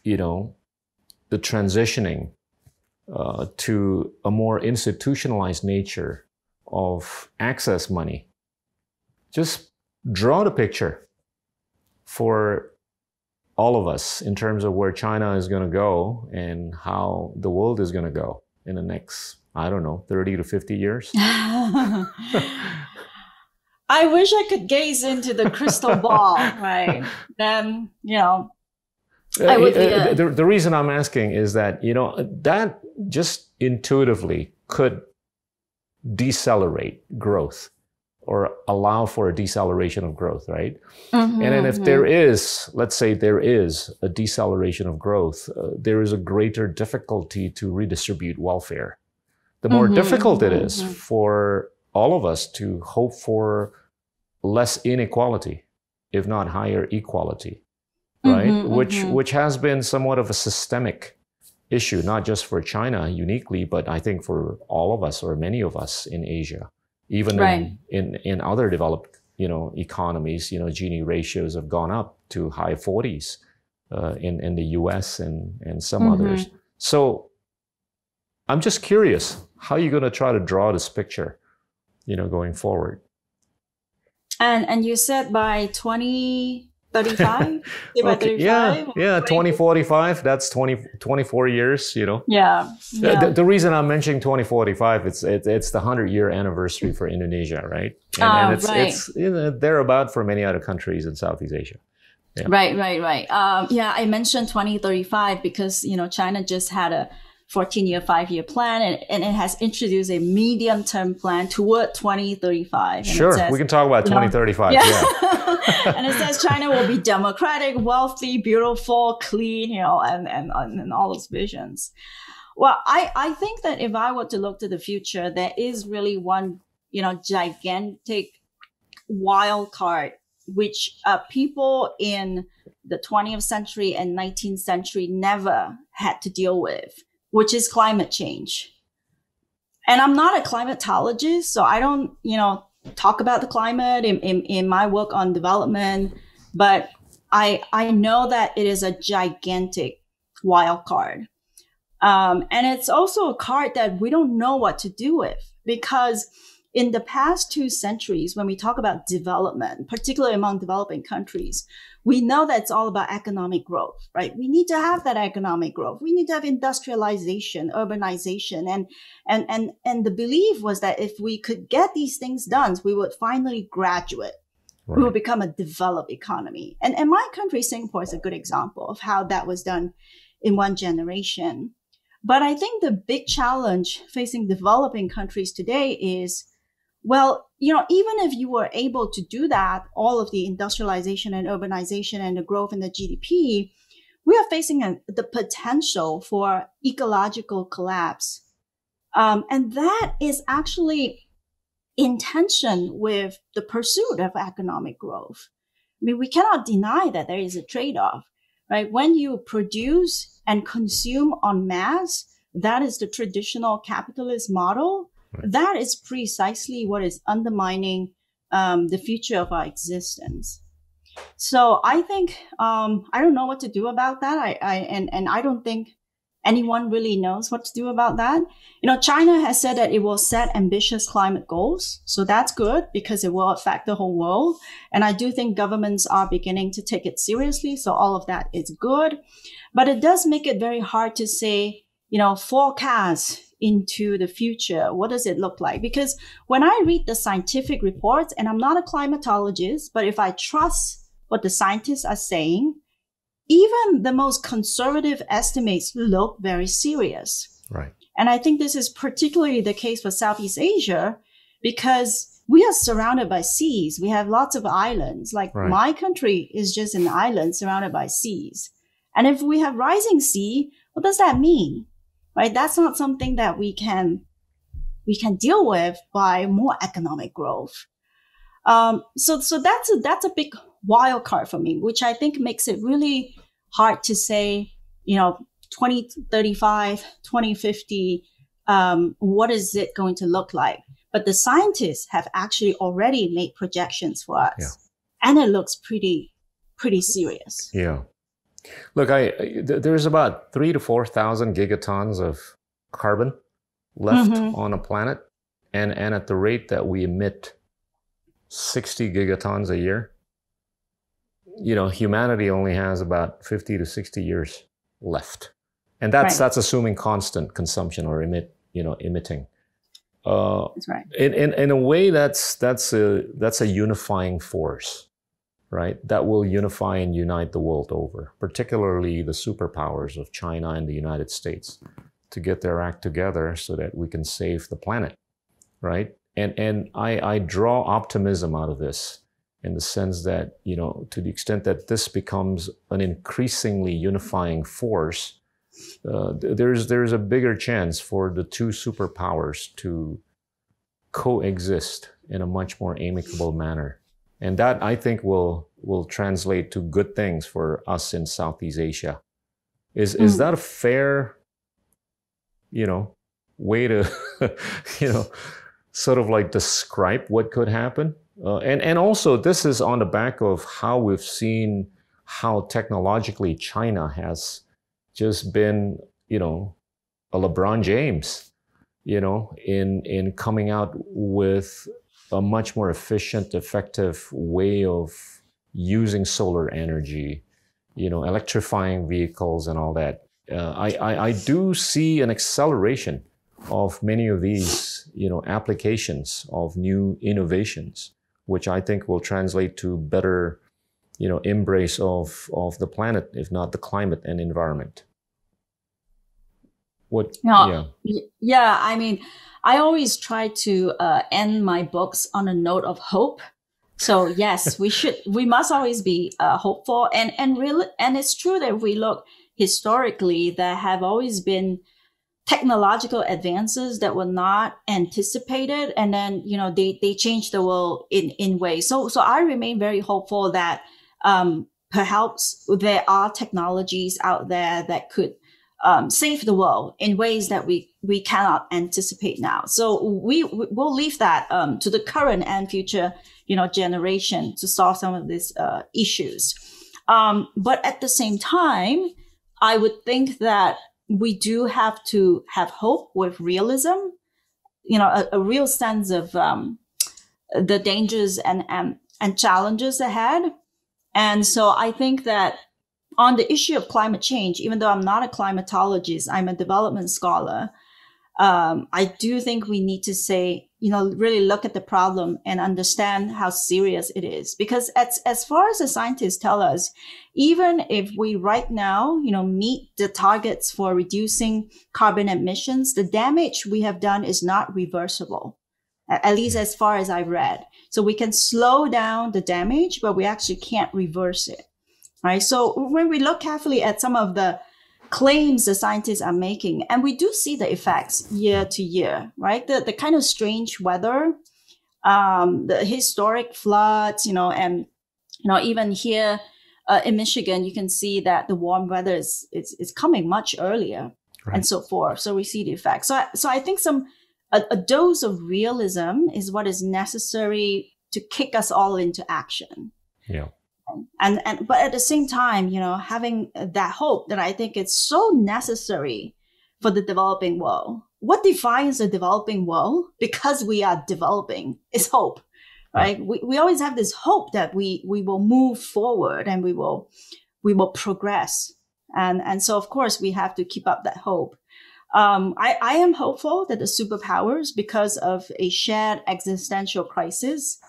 the transitioning to a more institutionalized nature of access money. Just draw the picture for all of us in terms of where China is going to go and how the world is going to go in the next, 30 to 50 years. I wish I could gaze into the crystal ball, right? Then, I would the reason I'm asking is that, that just intuitively could decelerate growth, or allow for a deceleration of growth, right? Mm-hmm, and then if there is, let's say there is a deceleration of growth, there is a greater difficulty to redistribute welfare. The more difficult it is for all of us to hope for less inequality, if not higher equality, right? Which has been somewhat of a systemic issue, not just for China uniquely, but I think for all of us, or many of us in Asia. Even in other developed, economies, Gini ratios have gone up to high 40s in the US and some others. So I'm just curious, how are you going to try to draw this picture, going forward? And you said by 2035? Okay. Yeah, 2045, that's 24 years, Yeah. The reason I'm mentioning 2045, it's the 100-year anniversary for Indonesia, right? And it's thereabout for many other countries in Southeast Asia. Yeah. Right. I mentioned 2035 because, China just had a 14-year, 5-year plan, and it has introduced a medium-term plan toward 2035. Sure, we can talk about 2035. Yeah. And it says China will be democratic, wealthy, beautiful, clean, and all those visions. Well, I think that if I were to look to the future, there is really one, gigantic wild card, which people in the 20th century and 19th century never had to deal with, which is climate change. And I'm not a climatologist, so I don't, talk about the climate in my work on development, but I know that it is a gigantic wild card. And it's also a card that we don't know what to do with, because in the past 2 centuries, when we talk about development, particularly among developing countries, we know that it's all about economic growth, right? We need to have that economic growth. We need to have industrialization, urbanization. And the belief was that if we could get these things done, we would finally graduate. Right. We would become a developed economy. And my country, Singapore, is a good example of how that was done in one generation. But I think the big challenge facing developing countries today is, well, even if you were able to do that, all of the industrialization and urbanization and the growth in the GDP, we are facing the potential for ecological collapse. And that is actually in tension with the pursuit of economic growth. I mean, we cannot deny that there is a trade-off, right? When you produce and consume en masse, that is the traditional capitalist model. Right. That is precisely what is undermining the future of our existence. So I think I don't know what to do about that. I don't think anyone really knows what to do about that. China has said that it will set ambitious climate goals. So that's good because it will affect the whole world. And I do think governments are beginning to take it seriously. So all of that is good. But it does make it very hard to say, forecast into the future. What does it look like? Because when I read the scientific reports, and I'm not a climatologist, but if I trust what the scientists are saying, even the most conservative estimates look very serious. Right. And I think this is particularly the case for Southeast Asia because we are surrounded by seas. We have lots of islands. Like right. My country is just an island surrounded by seas. And if we have rising sea, what does that mean? Right? That's not something that we can deal with by more economic growth. So that's a big wild card for me, which I think makes it really hard to say, 2035, 2050, what is it going to look like? But the scientists have actually already made projections for us. Yeah. And it looks pretty serious. Yeah. Look, there's about 3,000 to 4,000 gigatons of carbon left mm-hmm. on a planet. And at the rate that we emit 60 gigatons a year, humanity only has about 50 to 60 years left. And that's assuming constant consumption or emitting. That's right. In a way, that's a unifying force, right? That will unify and unite the world over, particularly the superpowers of China and the United States, to get their act together so that we can save the planet, right? And I draw optimism out of this in the sense that, to the extent that this becomes an increasingly unifying force, there's a bigger chance for the two superpowers to coexist in a much more amicable manner. And that, I think, will translate to good things for us in Southeast Asia. Is that a fair, way to, sort of like describe what could happen? And also, this is on the back of how we've seen how technologically China has just been, a LeBron James, in coming out with a much more efficient, effective way of using solar energy, electrifying vehicles and all that. I do see an acceleration of many of these, applications of new innovations, which I think will translate to better, embrace of the planet, if not the climate and environment. Yeah. I mean, I always try to end my books on a note of hope. So yes, we must always be hopeful, and it's true that if we look historically, there have always been technological advances that were not anticipated, and then they changed the world in ways. So I remain very hopeful that perhaps there are technologies out there that could save the world in ways that we cannot anticipate now. So we'll leave that to the current and future generation to solve some of these issues. But at the same time, I would think that we do have to have hope with realism, a real sense of the dangers and challenges ahead. And so I think that on the issue of climate change, even though I'm not a climatologist, I'm a development scholar, I do think we need to say, really look at the problem and understand how serious it is. Because as far as the scientists tell us, even if we right now, meet the targets for reducing carbon emissions, the damage we have done is not reversible, at least as far as I've read. So we can slow down the damage, but we actually can't reverse it. Right. So when we look carefully at some of the claims the scientists are making, and we do see the effects year to year, right? The kind of strange weather, the historic floods, and even here in Michigan, you can see that the warm weather is coming much earlier, right, and so forth. So we see the effects. So I think a dose of realism is what is necessary to kick us all into action. Yeah. But at the same time, having that hope that I think it's so necessary for the developing world. What defines the developing world, because we are developing, is hope, right? We always have this hope that we will move forward and we will progress. And so, of course, we have to keep up that hope. I am hopeful that the superpowers, because of a shared existential crisis,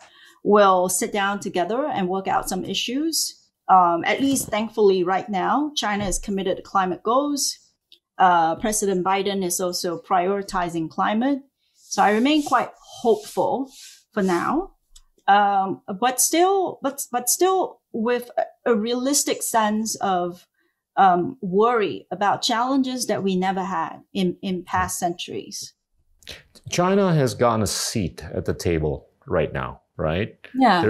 will sit down together and work out some issues. At least, thankfully, right now, China is committed to climate goals. President Biden is also prioritizing climate. So I remain quite hopeful for now, but still with a realistic sense of worry about challenges that we never had in past centuries. China has gotten a seat at the table right now. Right? Yeah.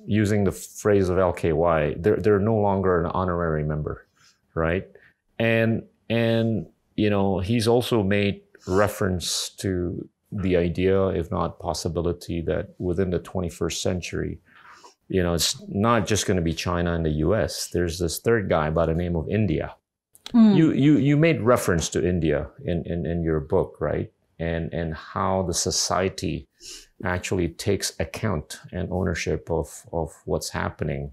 Using the phrase of LKY, they're no longer an honorary member, right? And he's also made reference to the idea, if not possibility, that within the 21st century, it's not just going to be China and the US. There's this third guy by the name of India. You made reference to India in your book, right? And how the society actually takes account and ownership of what's happening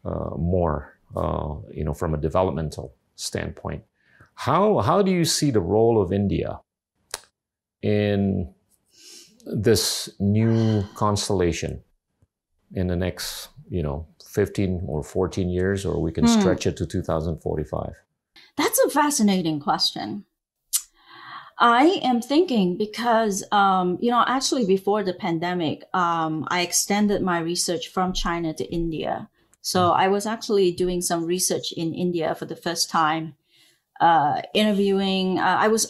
more, from a developmental standpoint. How do you see the role of India in this new constellation in the next, 15 or 14 years, or we can stretch it to 2045? That's a fascinating question. I am thinking because, actually before the pandemic, I extended my research from China to India. So I was actually doing some research in India for the first time, interviewing. I was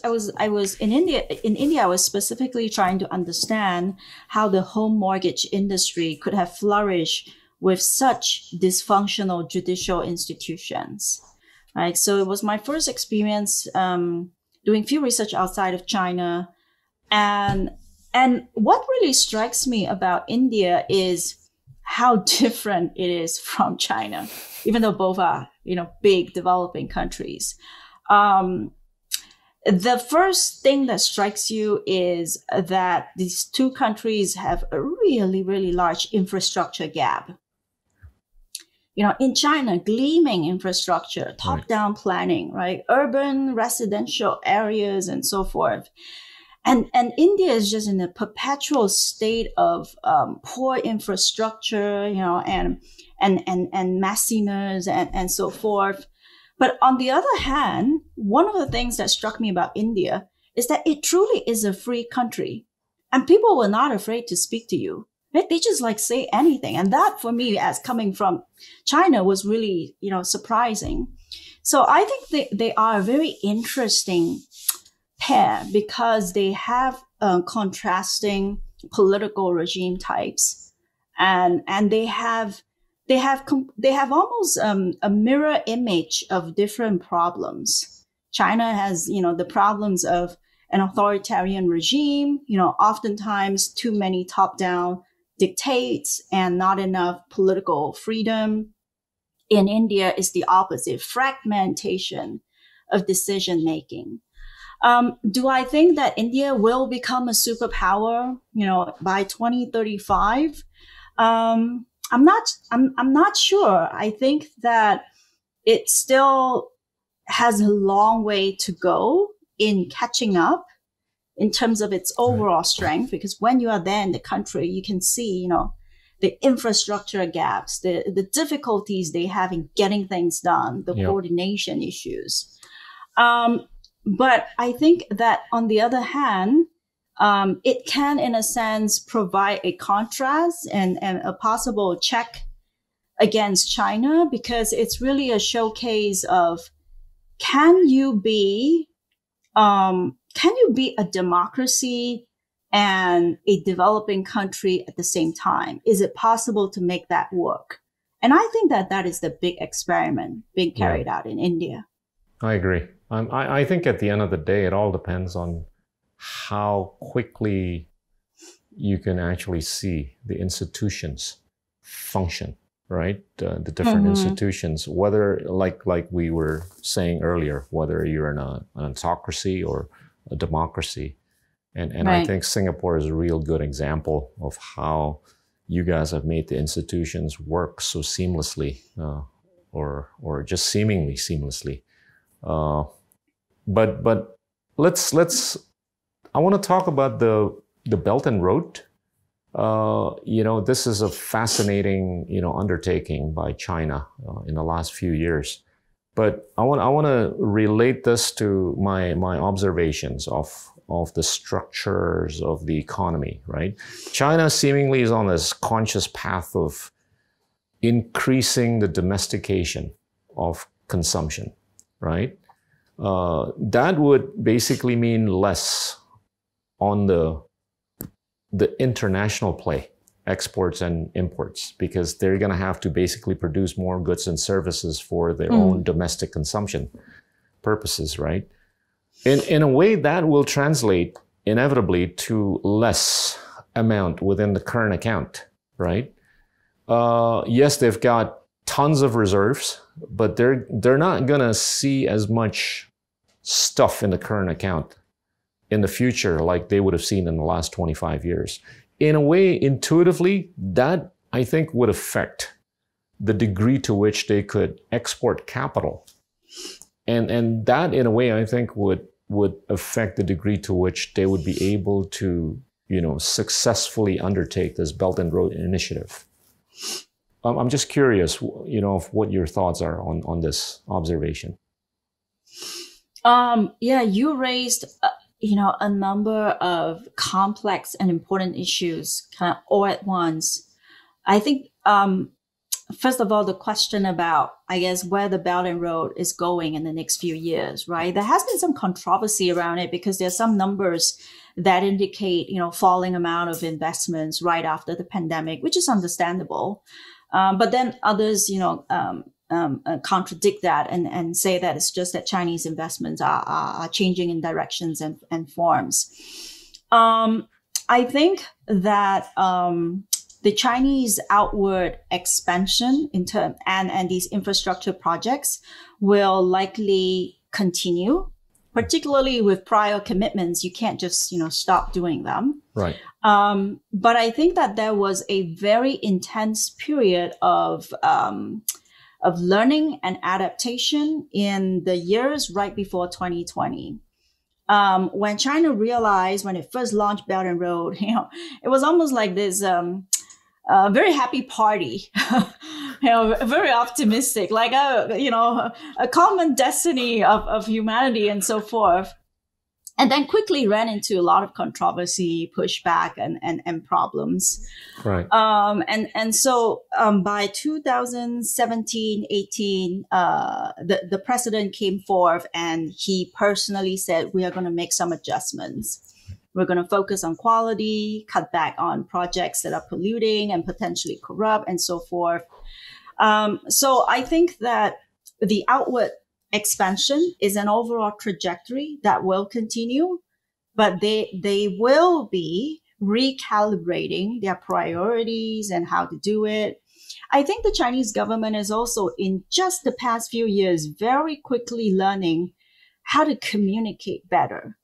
in India. In India, I was specifically trying to understand how the home mortgage industry could have flourished with such dysfunctional judicial institutions. Right. So it was my first experience doing field research outside of China. And what really strikes me about India is how different it is from China, even though both are, big developing countries. The first thing that strikes you is that these two countries have a really, really large infrastructure gap. In China, gleaming infrastructure, top-down planning, right? Urban, residential areas, and so forth. And India is just in a perpetual state of poor infrastructure, and messiness and so forth. But on the other hand, one of the things that struck me about India is that it truly is a free country, and people were not afraid to speak to you. They just say anything. And that for me, as coming from China, was really, surprising. So I think they are a very interesting pair because they have contrasting political regime types, and they have almost a mirror image of different problems. China has, the problems of an authoritarian regime, oftentimes too many top-down dictates and not enough political freedom. In India, is the opposite, fragmentation of decision making. Do I think that India will become a superpower, by 2035? I'm not sure. I think that it still has a long way to go in catching up in terms of its overall strength, because when you are there in the country, you can see, the infrastructure gaps, the difficulties they have in getting things done, the coordination issues. But I think that on the other hand, it can, in a sense, provide a contrast and a possible check against China, because it's really a showcase of, can you be a democracy and a developing country at the same time? Is it possible to make that work? And I think that is the big experiment being carried out in India. I agree. I think at the end of the day, it all depends on how quickly you can actually see the institutions function, right? The different institutions, whether like we were saying earlier, whether you're in an autocracy or a democracy. And right. I think Singapore is a real good example of how you guys have made the institutions work so seamlessly, or just seemingly seamlessly. But let's. I want to talk about the Belt and Road. This is a fascinating undertaking by China in the last few years. But I want to relate this to my observations of the structures of the economy, right? China seemingly is on this conscious path of increasing the domestication of consumption, right? That would basically mean less on the international play, exports and imports, because they're going to have to basically produce more goods and services for their own domestic consumption purposes, right? In a way, that will translate inevitably to less amount within the current account, right? Yes, they've got tons of reserves, but they're not going to see as much stuff in the current account in the future like they would have seen in the last 25 years. In a way, intuitively, that I think would affect the degree to which they could export capital. And that, in a way, I think would affect the degree to which they would be able to, successfully undertake this Belt and Road Initiative. I'm just curious, of what your thoughts are on this observation. You raised, a number of complex and important issues kind of all at once. I think, first of all, the question about, I guess, where the Belt and Road is going in the next few years, right? There has been some controversy around it because there's some numbers that indicate, falling amount of investments right after the pandemic, which is understandable. But then others, contradict that and say that it's just that Chinese investments are changing in directions and forms. I think that the Chinese outward expansion and these infrastructure projects will likely continue, particularly with prior commitments. You can't just stop doing them. Right. But I think that there was a very intense period of learning and adaptation in the years right before 2020. When China realized, when it first launched Belt and Road, it was almost like this very happy party, very optimistic, like a common destiny of humanity and so forth. And then quickly ran into a lot of controversy, pushback, and problems. Right. So by 2017, 18, the president came forth and he personally said, we are going to make some adjustments. We're going to focus on quality, cut back on projects that are polluting and potentially corrupt, and so forth. So I think that the outward expansion is an overall trajectory that will continue, but they will be recalibrating their priorities and how to do it. I think the Chinese government is also, in just the past few years, very quickly learning how to communicate better.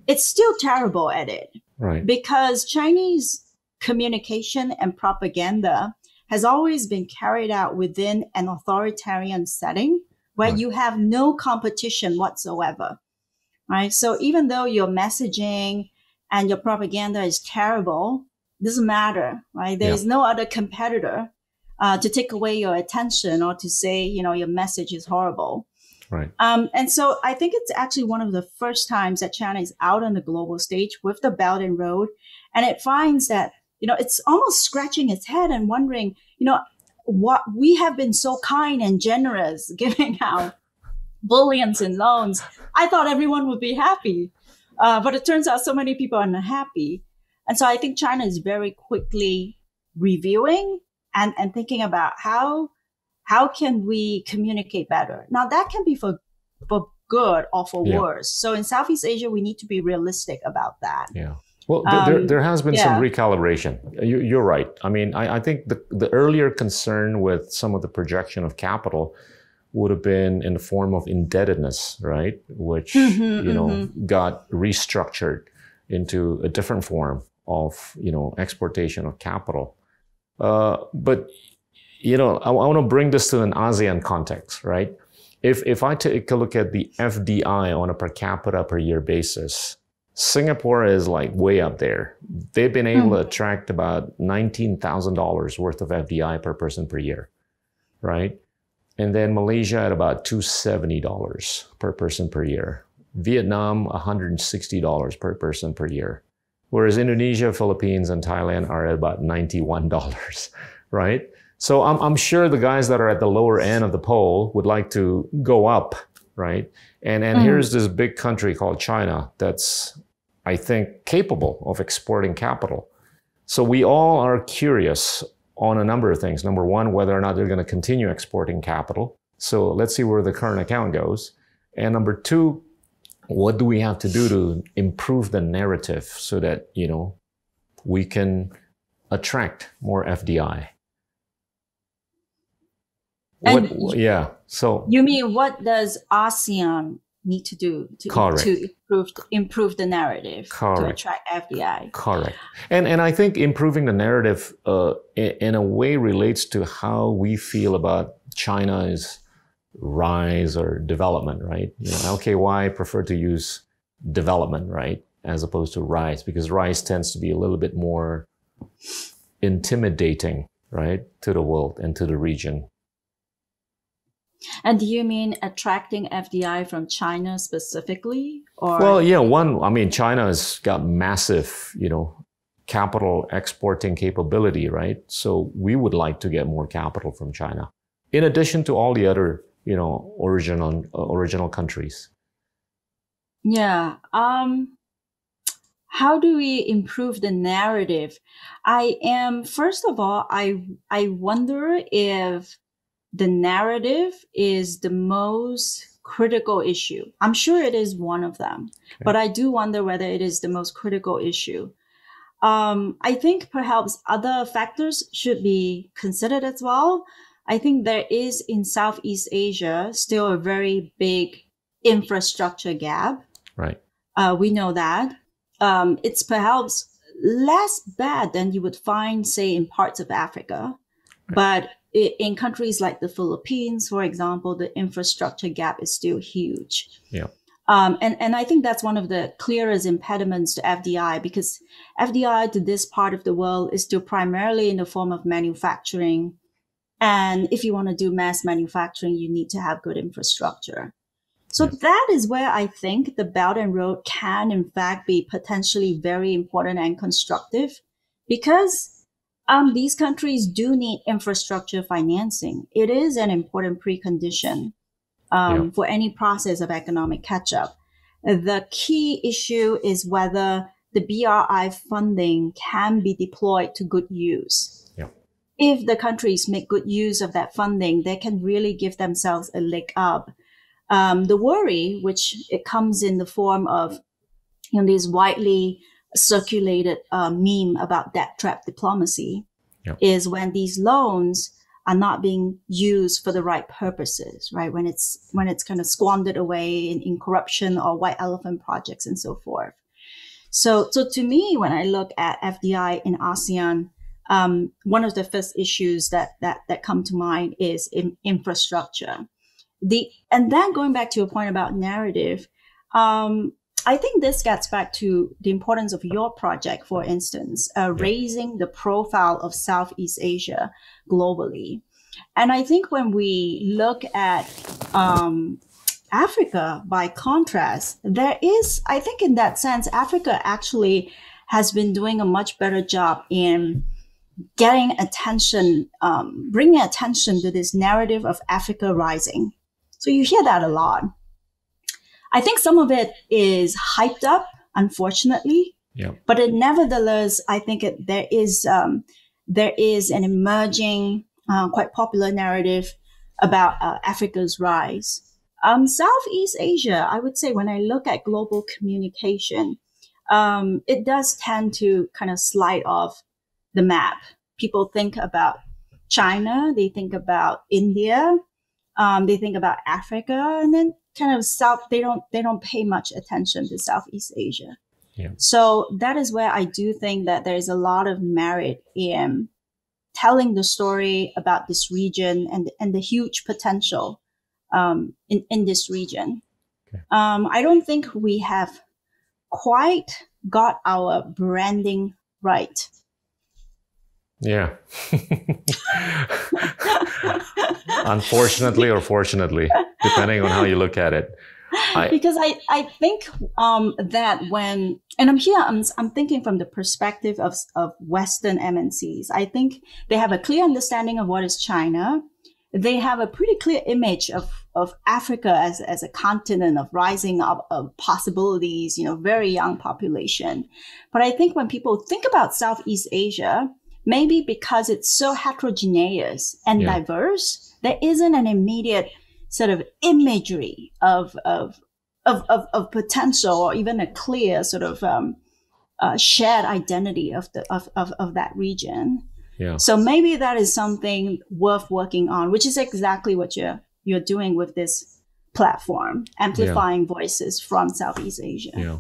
It's still terrible at it, right? Because Chinese communication and propaganda has always been carried out within an authoritarian setting where you have no competition whatsoever. right? So even though your messaging and your propaganda is terrible, doesn't matter, right? There Yeah. is no other competitor to take away your attention or to say, your message is horrible. Right. And so I think it's actually one of the first times that China is out on the global stage with the Belt and Road. And it finds that, it's almost scratching its head and wondering, what we have been so kind and generous giving out bullions and loans. I thought everyone would be happy. But it turns out so many people are unhappy. And so I think China is very quickly reviewing and thinking about how can we communicate better? Now that can be for good or for worse. So in Southeast Asia, we need to be realistic about that. Yeah. Well, there has been some recalibration. You're right. I mean, I think the earlier concern with some of the projection of capital would have been in the form of indebtedness, right? Which, got restructured into a different form of, exportation of capital. But I want to bring this to an ASEAN context, right? If I take a look at the FDI on a per capita per year basis, Singapore is like way up there. They've been able to attract about $19,000 worth of FDI per person per year, right? And then Malaysia at about $270 per person per year. Vietnam, $160 per person per year. Whereas Indonesia, Philippines, and Thailand are at about $91, right? So I'm sure the guys that are at the lower end of the pole would like to go up, right? And here's this big country called China that's, I think, capable of exporting capital. So we all are curious on a number of things. Number one, whether or not they're going to continue exporting capital. So let's see where the current account goes. And number two, what do we have to do to improve the narrative so that, we can attract more FDI? So you mean what does ASEAN need to do to improve the narrative to attract FDI? Correct. And I think improving the narrative in a way relates to how we feel about China's rise or development, right? LKY prefer to use development, right, as opposed to rise, because rise tends to be a little bit more intimidating, right, to the world and to the region. And do you mean attracting FDI from China specifically? Or? Well, China has got massive, capital exporting capability, right? So we would like to get more capital from China, in addition to all the other, original countries. Yeah. How do we improve the narrative? First of all, I wonder if the narrative is the most critical issue. I'm sure it is one of them, but I do wonder whether it is the most critical issue. I think perhaps other factors should be considered as well. I think there is in Southeast Asia still a very big infrastructure gap. Right. We know that. It's perhaps less bad than you would find, say, in parts of Africa, but in countries like the Philippines, for example, the infrastructure gap is still huge. Yeah. And I think that's one of the clearest impediments to FDI, because FDI to this part of the world is still primarily in the form of manufacturing. And if you want to do mass manufacturing, you need to have good infrastructure. So that is where I think the Belt and Road can, in fact, be potentially very important and constructive, because these countries do need infrastructure financing. It is an important precondition for any process of economic catch-up. The key issue is whether the BRI funding can be deployed to good use. Yeah. If the countries make good use of that funding, they can really give themselves a leg up. The worry, which it comes in the form of these widely circulated meme about debt trap diplomacy, is when these loans are not being used for the right purposes, right? When it's kind of squandered away in corruption or white elephant projects and so forth. So to me, when I look at FDI in ASEAN, one of the first issues that come to mind is infrastructure. And then going back to your point about narrative, I think this gets back to the importance of your project, for instance, raising the profile of Southeast Asia globally. And I think when we look at Africa, by contrast, there is, I think in that sense, Africa actually has been doing a much better job in getting attention, bringing attention to this narrative of Africa rising. So you hear that a lot. I think some of it is hyped up, unfortunately. Yeah. But nevertheless, I think there is an emerging, quite popular narrative about Africa's rise. Southeast Asia, I would say, when I look at global communication, it does tend to kind of slide off the map. People think about China, they think about India, they think about Africa, and then kind of they don't pay much attention to Southeast Asia. Yeah. So that is where I do think that there's a lot of merit in telling the story about this region and the huge potential in this region. Okay. I don't think we have quite got our branding right. Yeah. Unfortunately or fortunately, depending on how you look at it. Because I think that when, and I'm thinking from the perspective of Western MNCs, I think they have a clear understanding of what is China. They have a pretty clear image of Africa as a continent of rising up of possibilities, very young population. But I think when people think about Southeast Asia, maybe because it's so heterogeneous and diverse, there isn't an immediate sort of imagery of potential, or even a clear sort of shared identity of that region. Yeah. So maybe that is something worth working on, which is exactly what you're doing with this platform, amplifying voices from Southeast Asia. Yeah.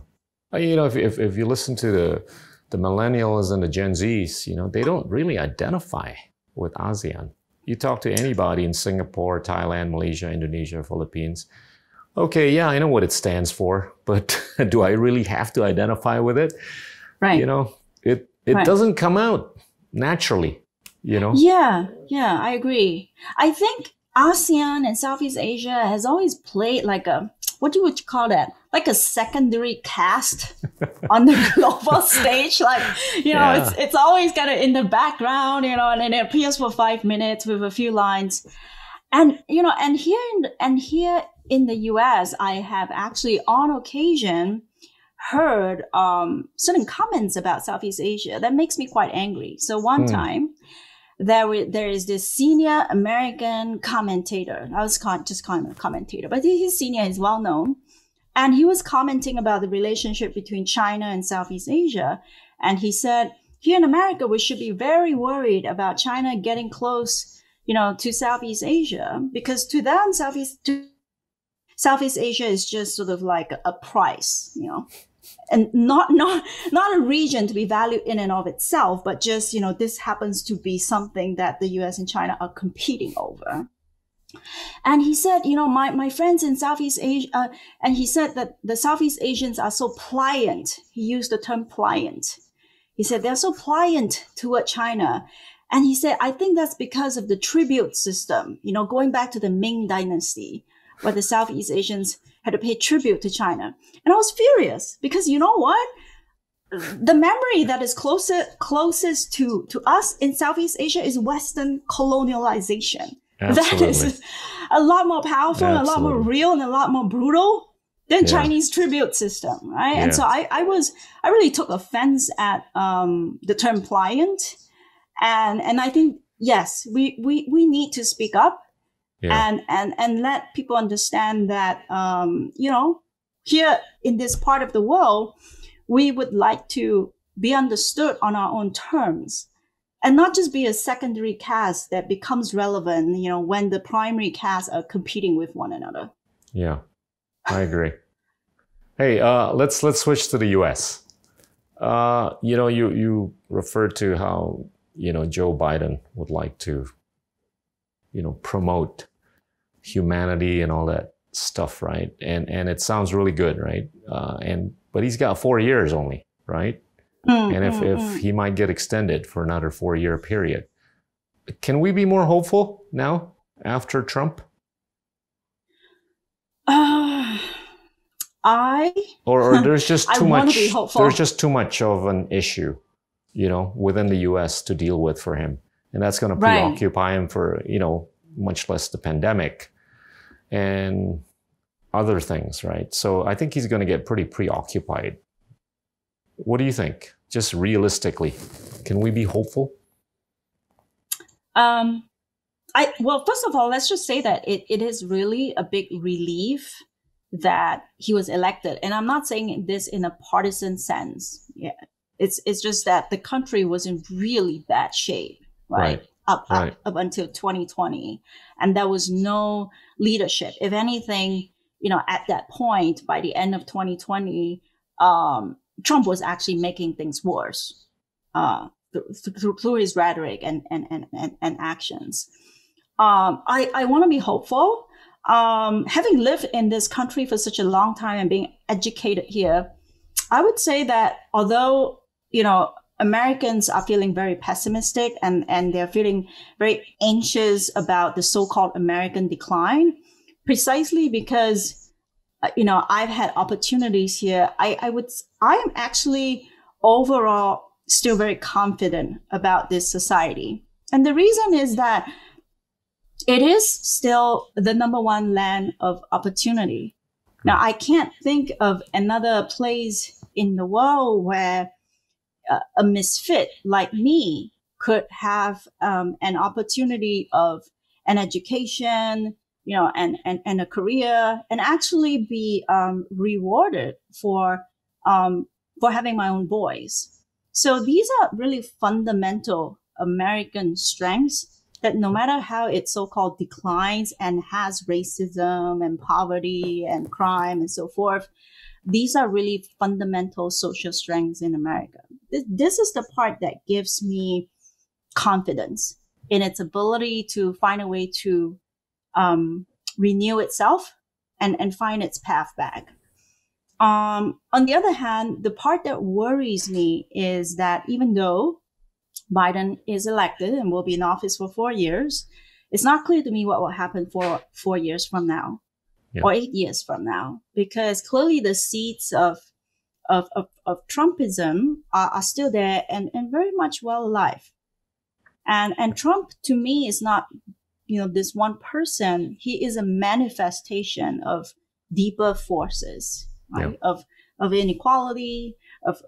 If you listen to the millennials and the Gen Zs, they don't really identify with ASEAN. You talk to anybody in Singapore, Thailand, Malaysia, Indonesia, Philippines. Okay, yeah, I know what it stands for, but do I really have to identify with it? Right. It doesn't come out naturally, Yeah, I agree. I think ASEAN and Southeast Asia has always played like what you would call that? Like a secondary cast on the global stage. Like, it's always kind of in the background, and it appears for 5 minutes with a few lines. And, and here in the US, I have actually on occasion heard certain comments about Southeast Asia that makes me quite angry. So one time, there is this senior American commentator. I was just calling him a commentator, but he's senior, he's well known. And he was commenting about the relationship between China and Southeast Asia. And he said, here in America, we should be very worried about China getting close, to Southeast Asia, because to them, Southeast Asia is just sort of like a price, and not a region to be valued in and of itself, but just, this happens to be something that the US and China are competing over. And he said, my friends in Southeast Asia, and he said that the Southeast Asians are so pliant. He used the term pliant. He said they're so pliant toward China. And he said, I think that's because of the tribute system, going back to the Ming Dynasty, where the Southeast Asians had to pay tribute to China. And I was furious because you know what? The memory that is closest to us in Southeast Asia is Western colonialization. Absolutely. That is a lot more powerful, and a lot more real, and a lot more brutal than Chinese tribute system, right? Yeah. And so I really took offense at the term pliant, and I think yes, we need to speak up. Yeah. And let people understand that, here in this part of the world, we would like to be understood on our own terms and not just be a secondary cast that becomes relevant, when the primary casts are competing with one another. Yeah, I agree. Hey, let's switch to the US. You referred to how, Joe Biden would like to, promote humanity and all that stuff, right? And it sounds really good, right? But he's got 4 years only, right? And if he might get extended for another 4-year period, can we be more hopeful now after Trump? Or there's just too much. There's just too much of an issue, within the U.S. to deal with for him, and that's going to preoccupy him for much less the pandemic and other things, right? So I think he's going to get pretty preoccupied. What do you think? Just realistically, can we be hopeful? Well, first of all, let's just say that it is really a big relief that he was elected. And I'm not saying this in a partisan sense. Yeah. It's just that the country was in really bad shape, right? Up until 2020. And there was no leadership. If anything, at that point, by the end of 2020, Trump was actually making things worse through his rhetoric and actions. I want to be hopeful. Having lived in this country for such a long time and being educated here, I would say that although, Americans are feeling very pessimistic and they're feeling very anxious about the so-called American decline, precisely because, I've had opportunities here. I am actually overall still very confident about this society. And the reason is that it is still the number one land of opportunity. Now, I can't think of another place in the world where a misfit like me could have an opportunity of an education, and a career, and actually be rewarded for having my own voice. So these are really fundamental American strengths that no matter how it so-called declines and has racism and poverty and crime and so forth, these are really fundamental social strengths in America. This is the part that gives me confidence in its ability to find a way to renew itself and find its path back. On the other hand, the part that worries me is that even though Biden is elected and will be in office for 4 years, it's not clear to me what will happen for 4 years from now or 8 years from now, because clearly the seeds of Trumpism are still there and very much well alive. And Trump, to me, is not, this one person. He is a manifestation of deeper forces, right? Of inequality, of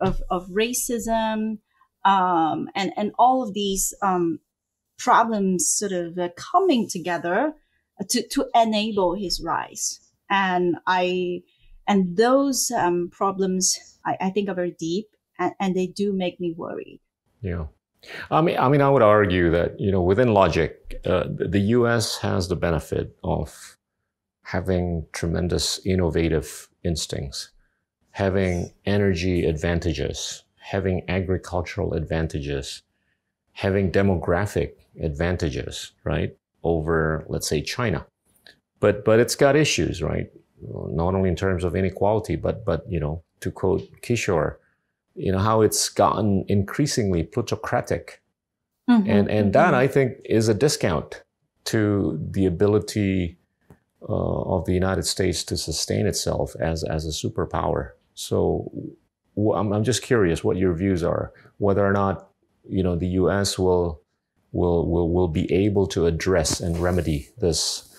racism, and all of these problems sort of coming together to enable his rise. And those problems, I think, are very deep, and they do make me worried. Yeah. I mean, I would argue that, within logic, the U.S. has the benefit of having tremendous innovative instincts, having energy advantages, having agricultural advantages, having demographic advantages, right, over, let's say, China. But it's got issues, right? Not only in terms of inequality, but to quote Kishore, how it's gotten increasingly plutocratic. And that, I think, is a discount to the ability of the United States to sustain itself as a superpower. So I'm just curious what your views are, whether or not, the U.S. will be able to address and remedy this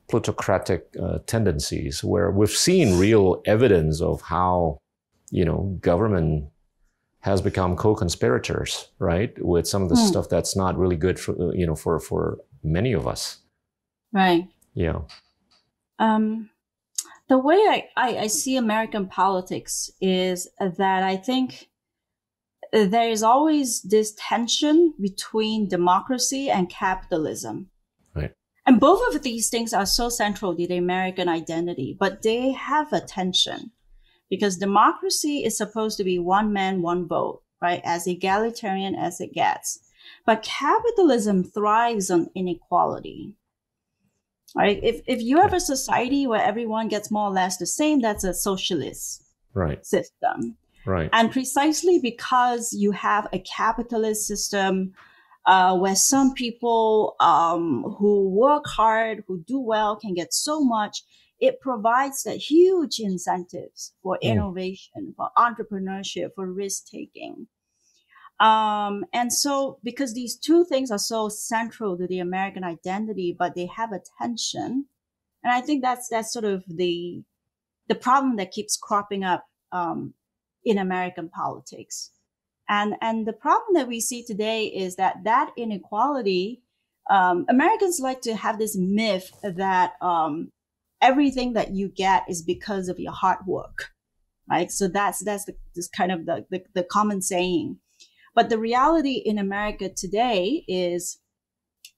plutocratic tendencies, where we've seen real evidence of how, government has become co-conspirators, right, with some of the stuff that's not really good for, for many of us. Right. Yeah. The way I see American politics is that I think there is always this tension between democracy and capitalism. Right. And both of these things are so central to the American identity, but they have a tension because democracy is supposed to be one man, one vote, right? As egalitarian as it gets. But capitalism thrives on inequality. right? If you have a society where everyone gets more or less the same, that's a socialist Right. system. Right. And precisely because you have a capitalist system where some people who work hard, who do well, can get so much, it provides that huge incentives for Mm. innovation, for entrepreneurship, for risk taking. And so, because these two things are so central to the American identity, but they have a tension, and I think that's sort of the problem that keeps cropping up in American politics. And the problem that we see today is that inequality. Americans like to have this myth that everything that you get is because of your hard work, right? So that's this kind of the common saying. But the reality in America today is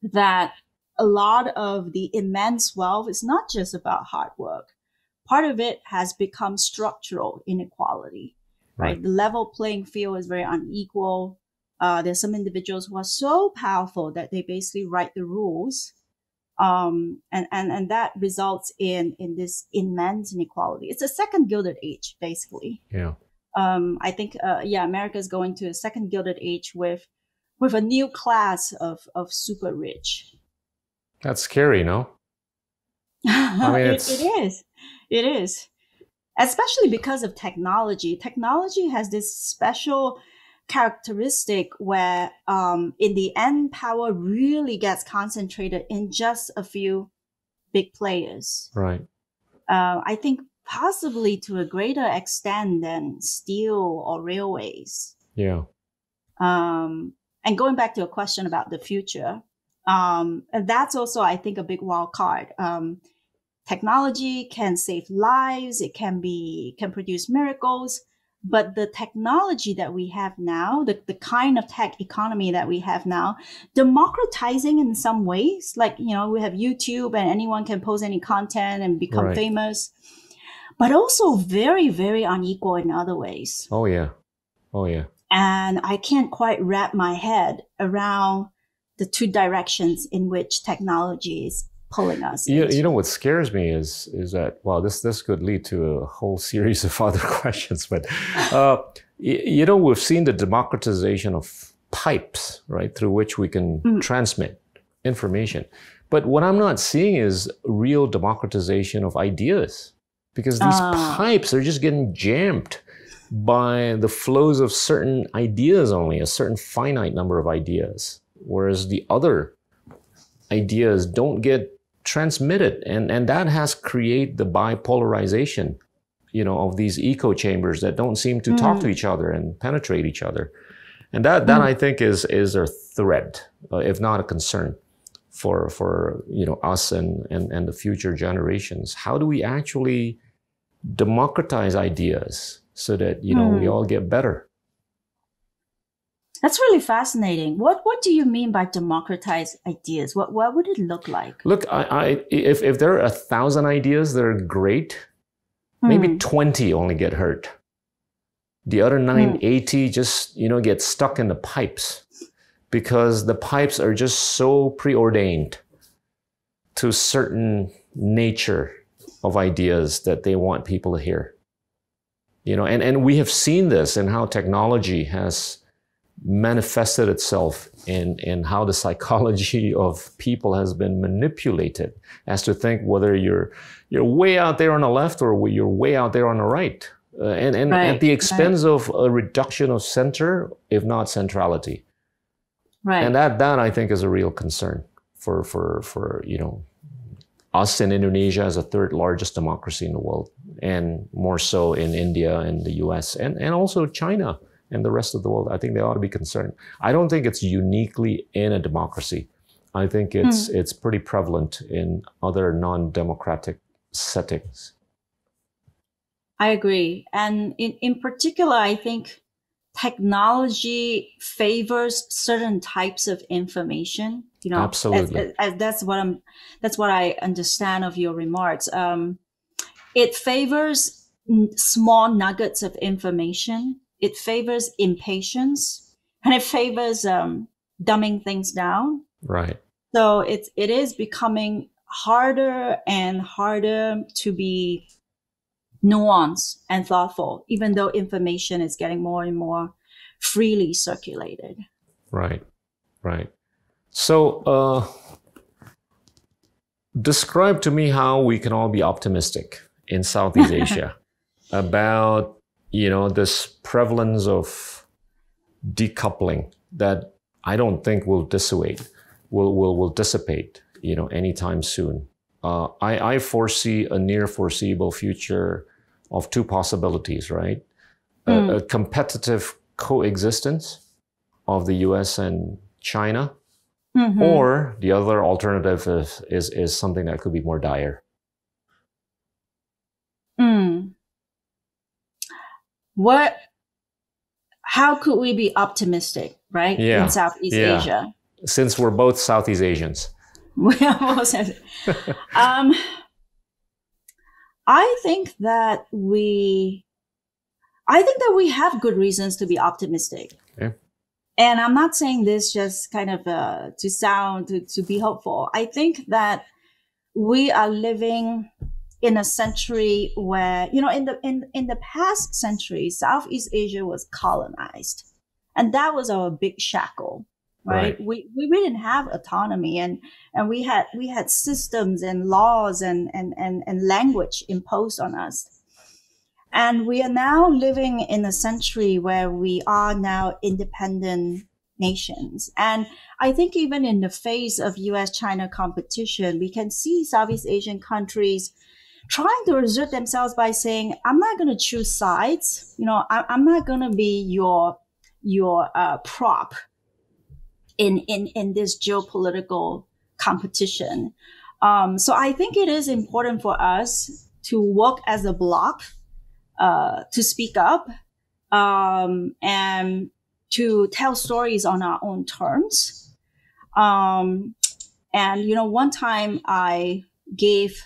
that a lot of the immense wealth is not just about hard work. Part of it has become structural inequality, Right. right? The level playing field is very unequal. There's some individuals who are so powerful that they basically write the rules. And that results in this immense inequality. It's a second Gilded Age, basically. Yeah. I think, America is going to a second Gilded Age with a new class of super rich. That's scary, no? I mean, It is. It is. Especially because of technology. Technology has this special characteristic where, in the end, power really gets concentrated in just a few big players. right. I think possibly to a greater extent than steel or railways. Yeah. And going back to a question about the future, that's also, I think, a big wild card. Technology can save lives. It can produce miracles. But the technology that we have now, the kind of tech economy that we have now, democratizing in some ways, like, we have YouTube and anyone can post any content and become Right. famous, but also very, very unequal in other ways. Oh yeah. Oh yeah. And I can't quite wrap my head around the two directions in which technology is pulling us. You know what scares me is that, well, this could lead to a whole series of other questions, but we've seen the democratization of pipes, right, through which we can transmit information. But what I'm not seeing is real democratization of ideas, because these pipes are just getting jammed by the flows of certain ideas only, a certain finite number of ideas, whereas the other ideas don't get transmitted, and that has created the bipolarization, of these echo chambers that don't seem to talk to each other and penetrate each other, and that I think is a threat, if not a concern, for us and the future generations. How do we actually democratize ideas so that we all get better? That's really fascinating. What do you mean by democratize ideas? What would it look like? Look, if there are 1,000 ideas that are great, maybe 20 only get heard. The other 980 just get stuck in the pipes, because the pipes are just so preordained to a certain nature of ideas that they want people to hear. And we have seen this in how technology has manifested itself in how the psychology of people has been manipulated as to think whether you're way out there on the left or you're way out there on the right, and Right, at the expense right. of a reduction of center, if not centrality. Right. And that I think is a real concern for us in Indonesia as a third largest democracy in the world, and more so in India and the US and also China and the rest of the world. I think they ought to be concerned. I don't think it's uniquely in a democracy. I think it's pretty prevalent in other non-democratic settings. I agree. And in particular, I think technology favors certain types of information. Absolutely. That's what I understand of your remarks. It favors small nuggets of information. It favors impatience, and it favors dumbing things down. Right. So it is becoming harder and harder to be nuanced and thoughtful, even though information is getting more and more freely circulated. Right, right. So describe to me how we can all be optimistic in Southeast Asia about, this prevalence of decoupling that I don't think will dissipate, anytime soon. I foresee a near foreseeable future of two possibilities, right? A competitive coexistence of the US and China, or the other alternative is something that could be more dire. How could we be optimistic, right? In Southeast Asia? Since we're both Southeast Asians. I think that we have good reasons to be optimistic. Okay. And I'm not saying this just kind of to be hopeful. I think that we are living in a century where, in the past century, Southeast Asia was colonized. And that was our big shackle, right? We didn't have autonomy, and we had systems and laws and language imposed on us. And we are now living in a century where we are now independent nations. And I think even in the face of US-China competition, we can see Southeast Asian countries trying to assert themselves by saying, I'm not going to choose sides. I'm not going to be your prop in this geopolitical competition. So I think it is important for us to work as a bloc, to speak up, and to tell stories on our own terms. And, one time I gave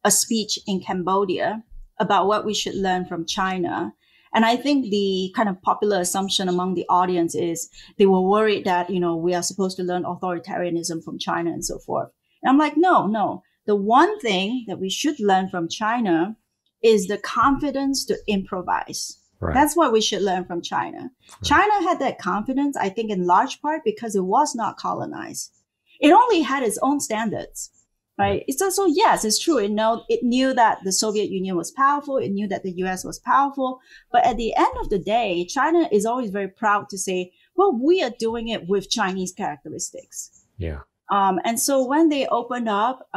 a speech in Cambodia about what we should learn from China. And I think the kind of popular assumption among the audience is they were worried that, we are supposed to learn authoritarianism from China and so forth. And I'm like, no. The one thing that we should learn from China is the confidence to improvise. Right. That's what we should learn from China. Right. China had that confidence, I think, in large part because it was not colonized. It only had its own standards. Right. It's also, yes, it's true. It knew that the Soviet Union was powerful. It knew that the US was powerful. But at the end of the day, China is always very proud to say, well, we are doing it with Chinese characteristics. Yeah. And so when they opened up,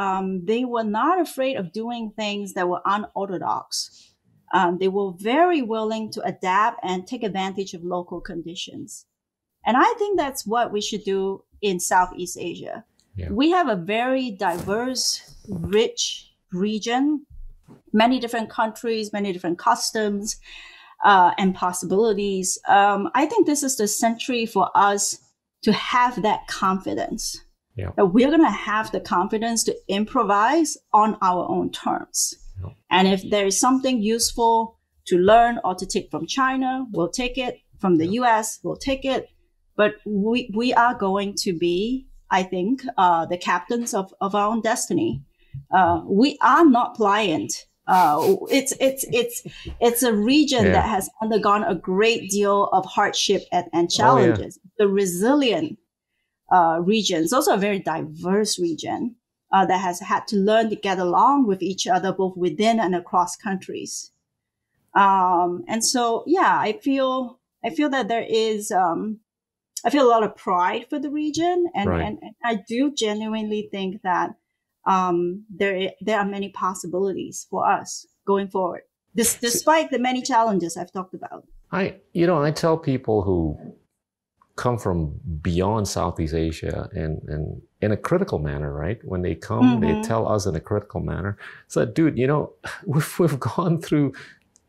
they were not afraid of doing things that were unorthodox. They were very willing to adapt and take advantage of local conditions. And I think that's what we should do in Southeast Asia. Yeah. We have a very diverse, rich region, many different countries, many different customs, and possibilities. I think this is the century for us to have that confidence. Yeah. That we're going to have the confidence to improvise on our own terms. Yeah. And if there is something useful to learn or to take from China, we'll take it. From the US, we'll take it. But we are going to be, I think, the captains of our own destiny. We are not pliant. It's a region that has undergone a great deal of hardship and challenges. Oh, yeah. The resilient region is also a very diverse region that has had to learn to get along with each other, both within and across countries. And so, I feel that there is. I feel a lot of pride for the region, and I do genuinely think that there are many possibilities for us going forward, despite the many challenges I've talked about. I tell people who come from beyond Southeast Asia and in a critical manner, right? When they come, they tell us in a critical manner. So, dude, we've gone through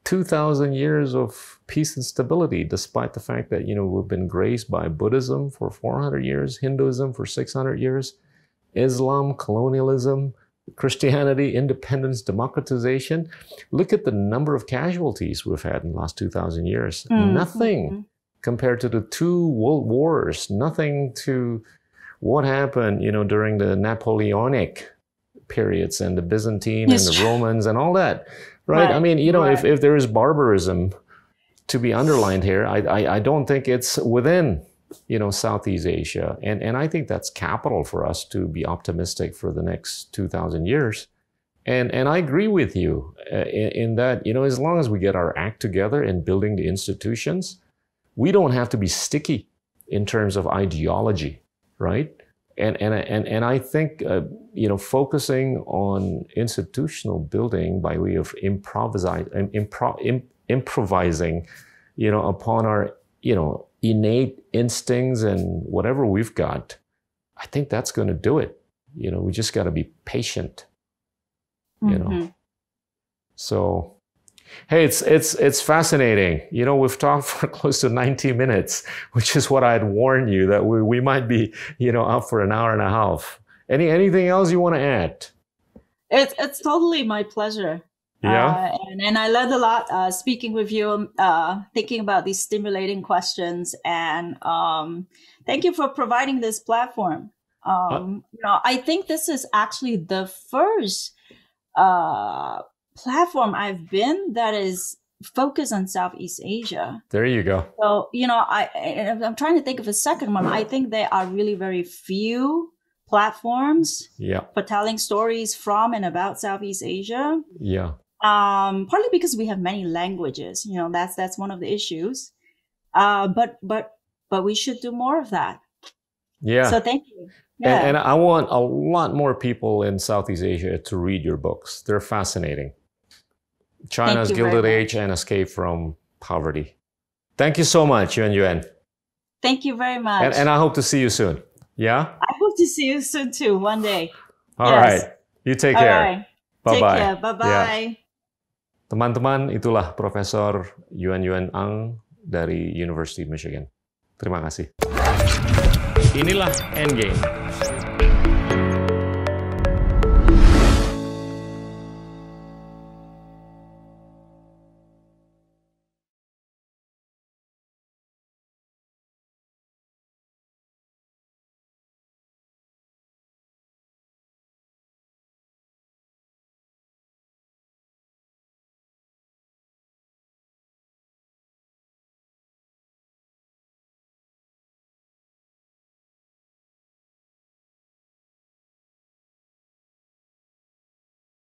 2,000 years of peace and stability, despite the fact that, we've been graced by Buddhism for 400 years, Hinduism for 600 years, Islam, colonialism, Christianity, independence, democratization. Look at the number of casualties we've had in the last 2,000 years. Nothing compared to the 2 world wars, nothing to what happened, during the Napoleonic periods and the Byzantine and Yes. the Romans and all that, right? I mean, if there is barbarism to be underlined here, I don't think it's within, Southeast Asia. And I think that's capital for us to be optimistic for the next 2,000 years. And I agree with you in that, as long as we get our act together in building the institutions, we don't have to be sticky in terms of ideology, right? And I think, focusing on institutional building by way of improvising, upon our, innate instincts and whatever we've got, I think that's going to do it. We just got to be patient, So, hey, it's fascinating. We've talked for close to 90 minutes, which is what I'd warned you that we might be, up for an hour and a half. Anything else you want to add? It's totally my pleasure. Yeah. And I learned a lot speaking with you, thinking about these stimulating questions. And thank you for providing this platform. I think this is actually the first platform I've been that is focused on Southeast Asia. There you go. So, I'm trying to think of a second one. I think there are really very few platforms for telling stories from and about Southeast Asia. Yeah. Partly because we have many languages, that's one of the issues. But we should do more of that. Yeah. So thank you. Yeah. And I want a lot more people in Southeast Asia to read your books. They're fascinating. China's Gilded Age and Escape from Poverty. Thank you so much, Yuan. Thank you very much. And I hope to see you soon. Yeah? I hope to see you soon too, one day. All right. You take care. Right. Bye-bye. Take care. Bye-bye. Yeah. Teman-teman, itulah Profesor Yuan Ang dari University of Michigan. Terima kasih. Inilah Endgame.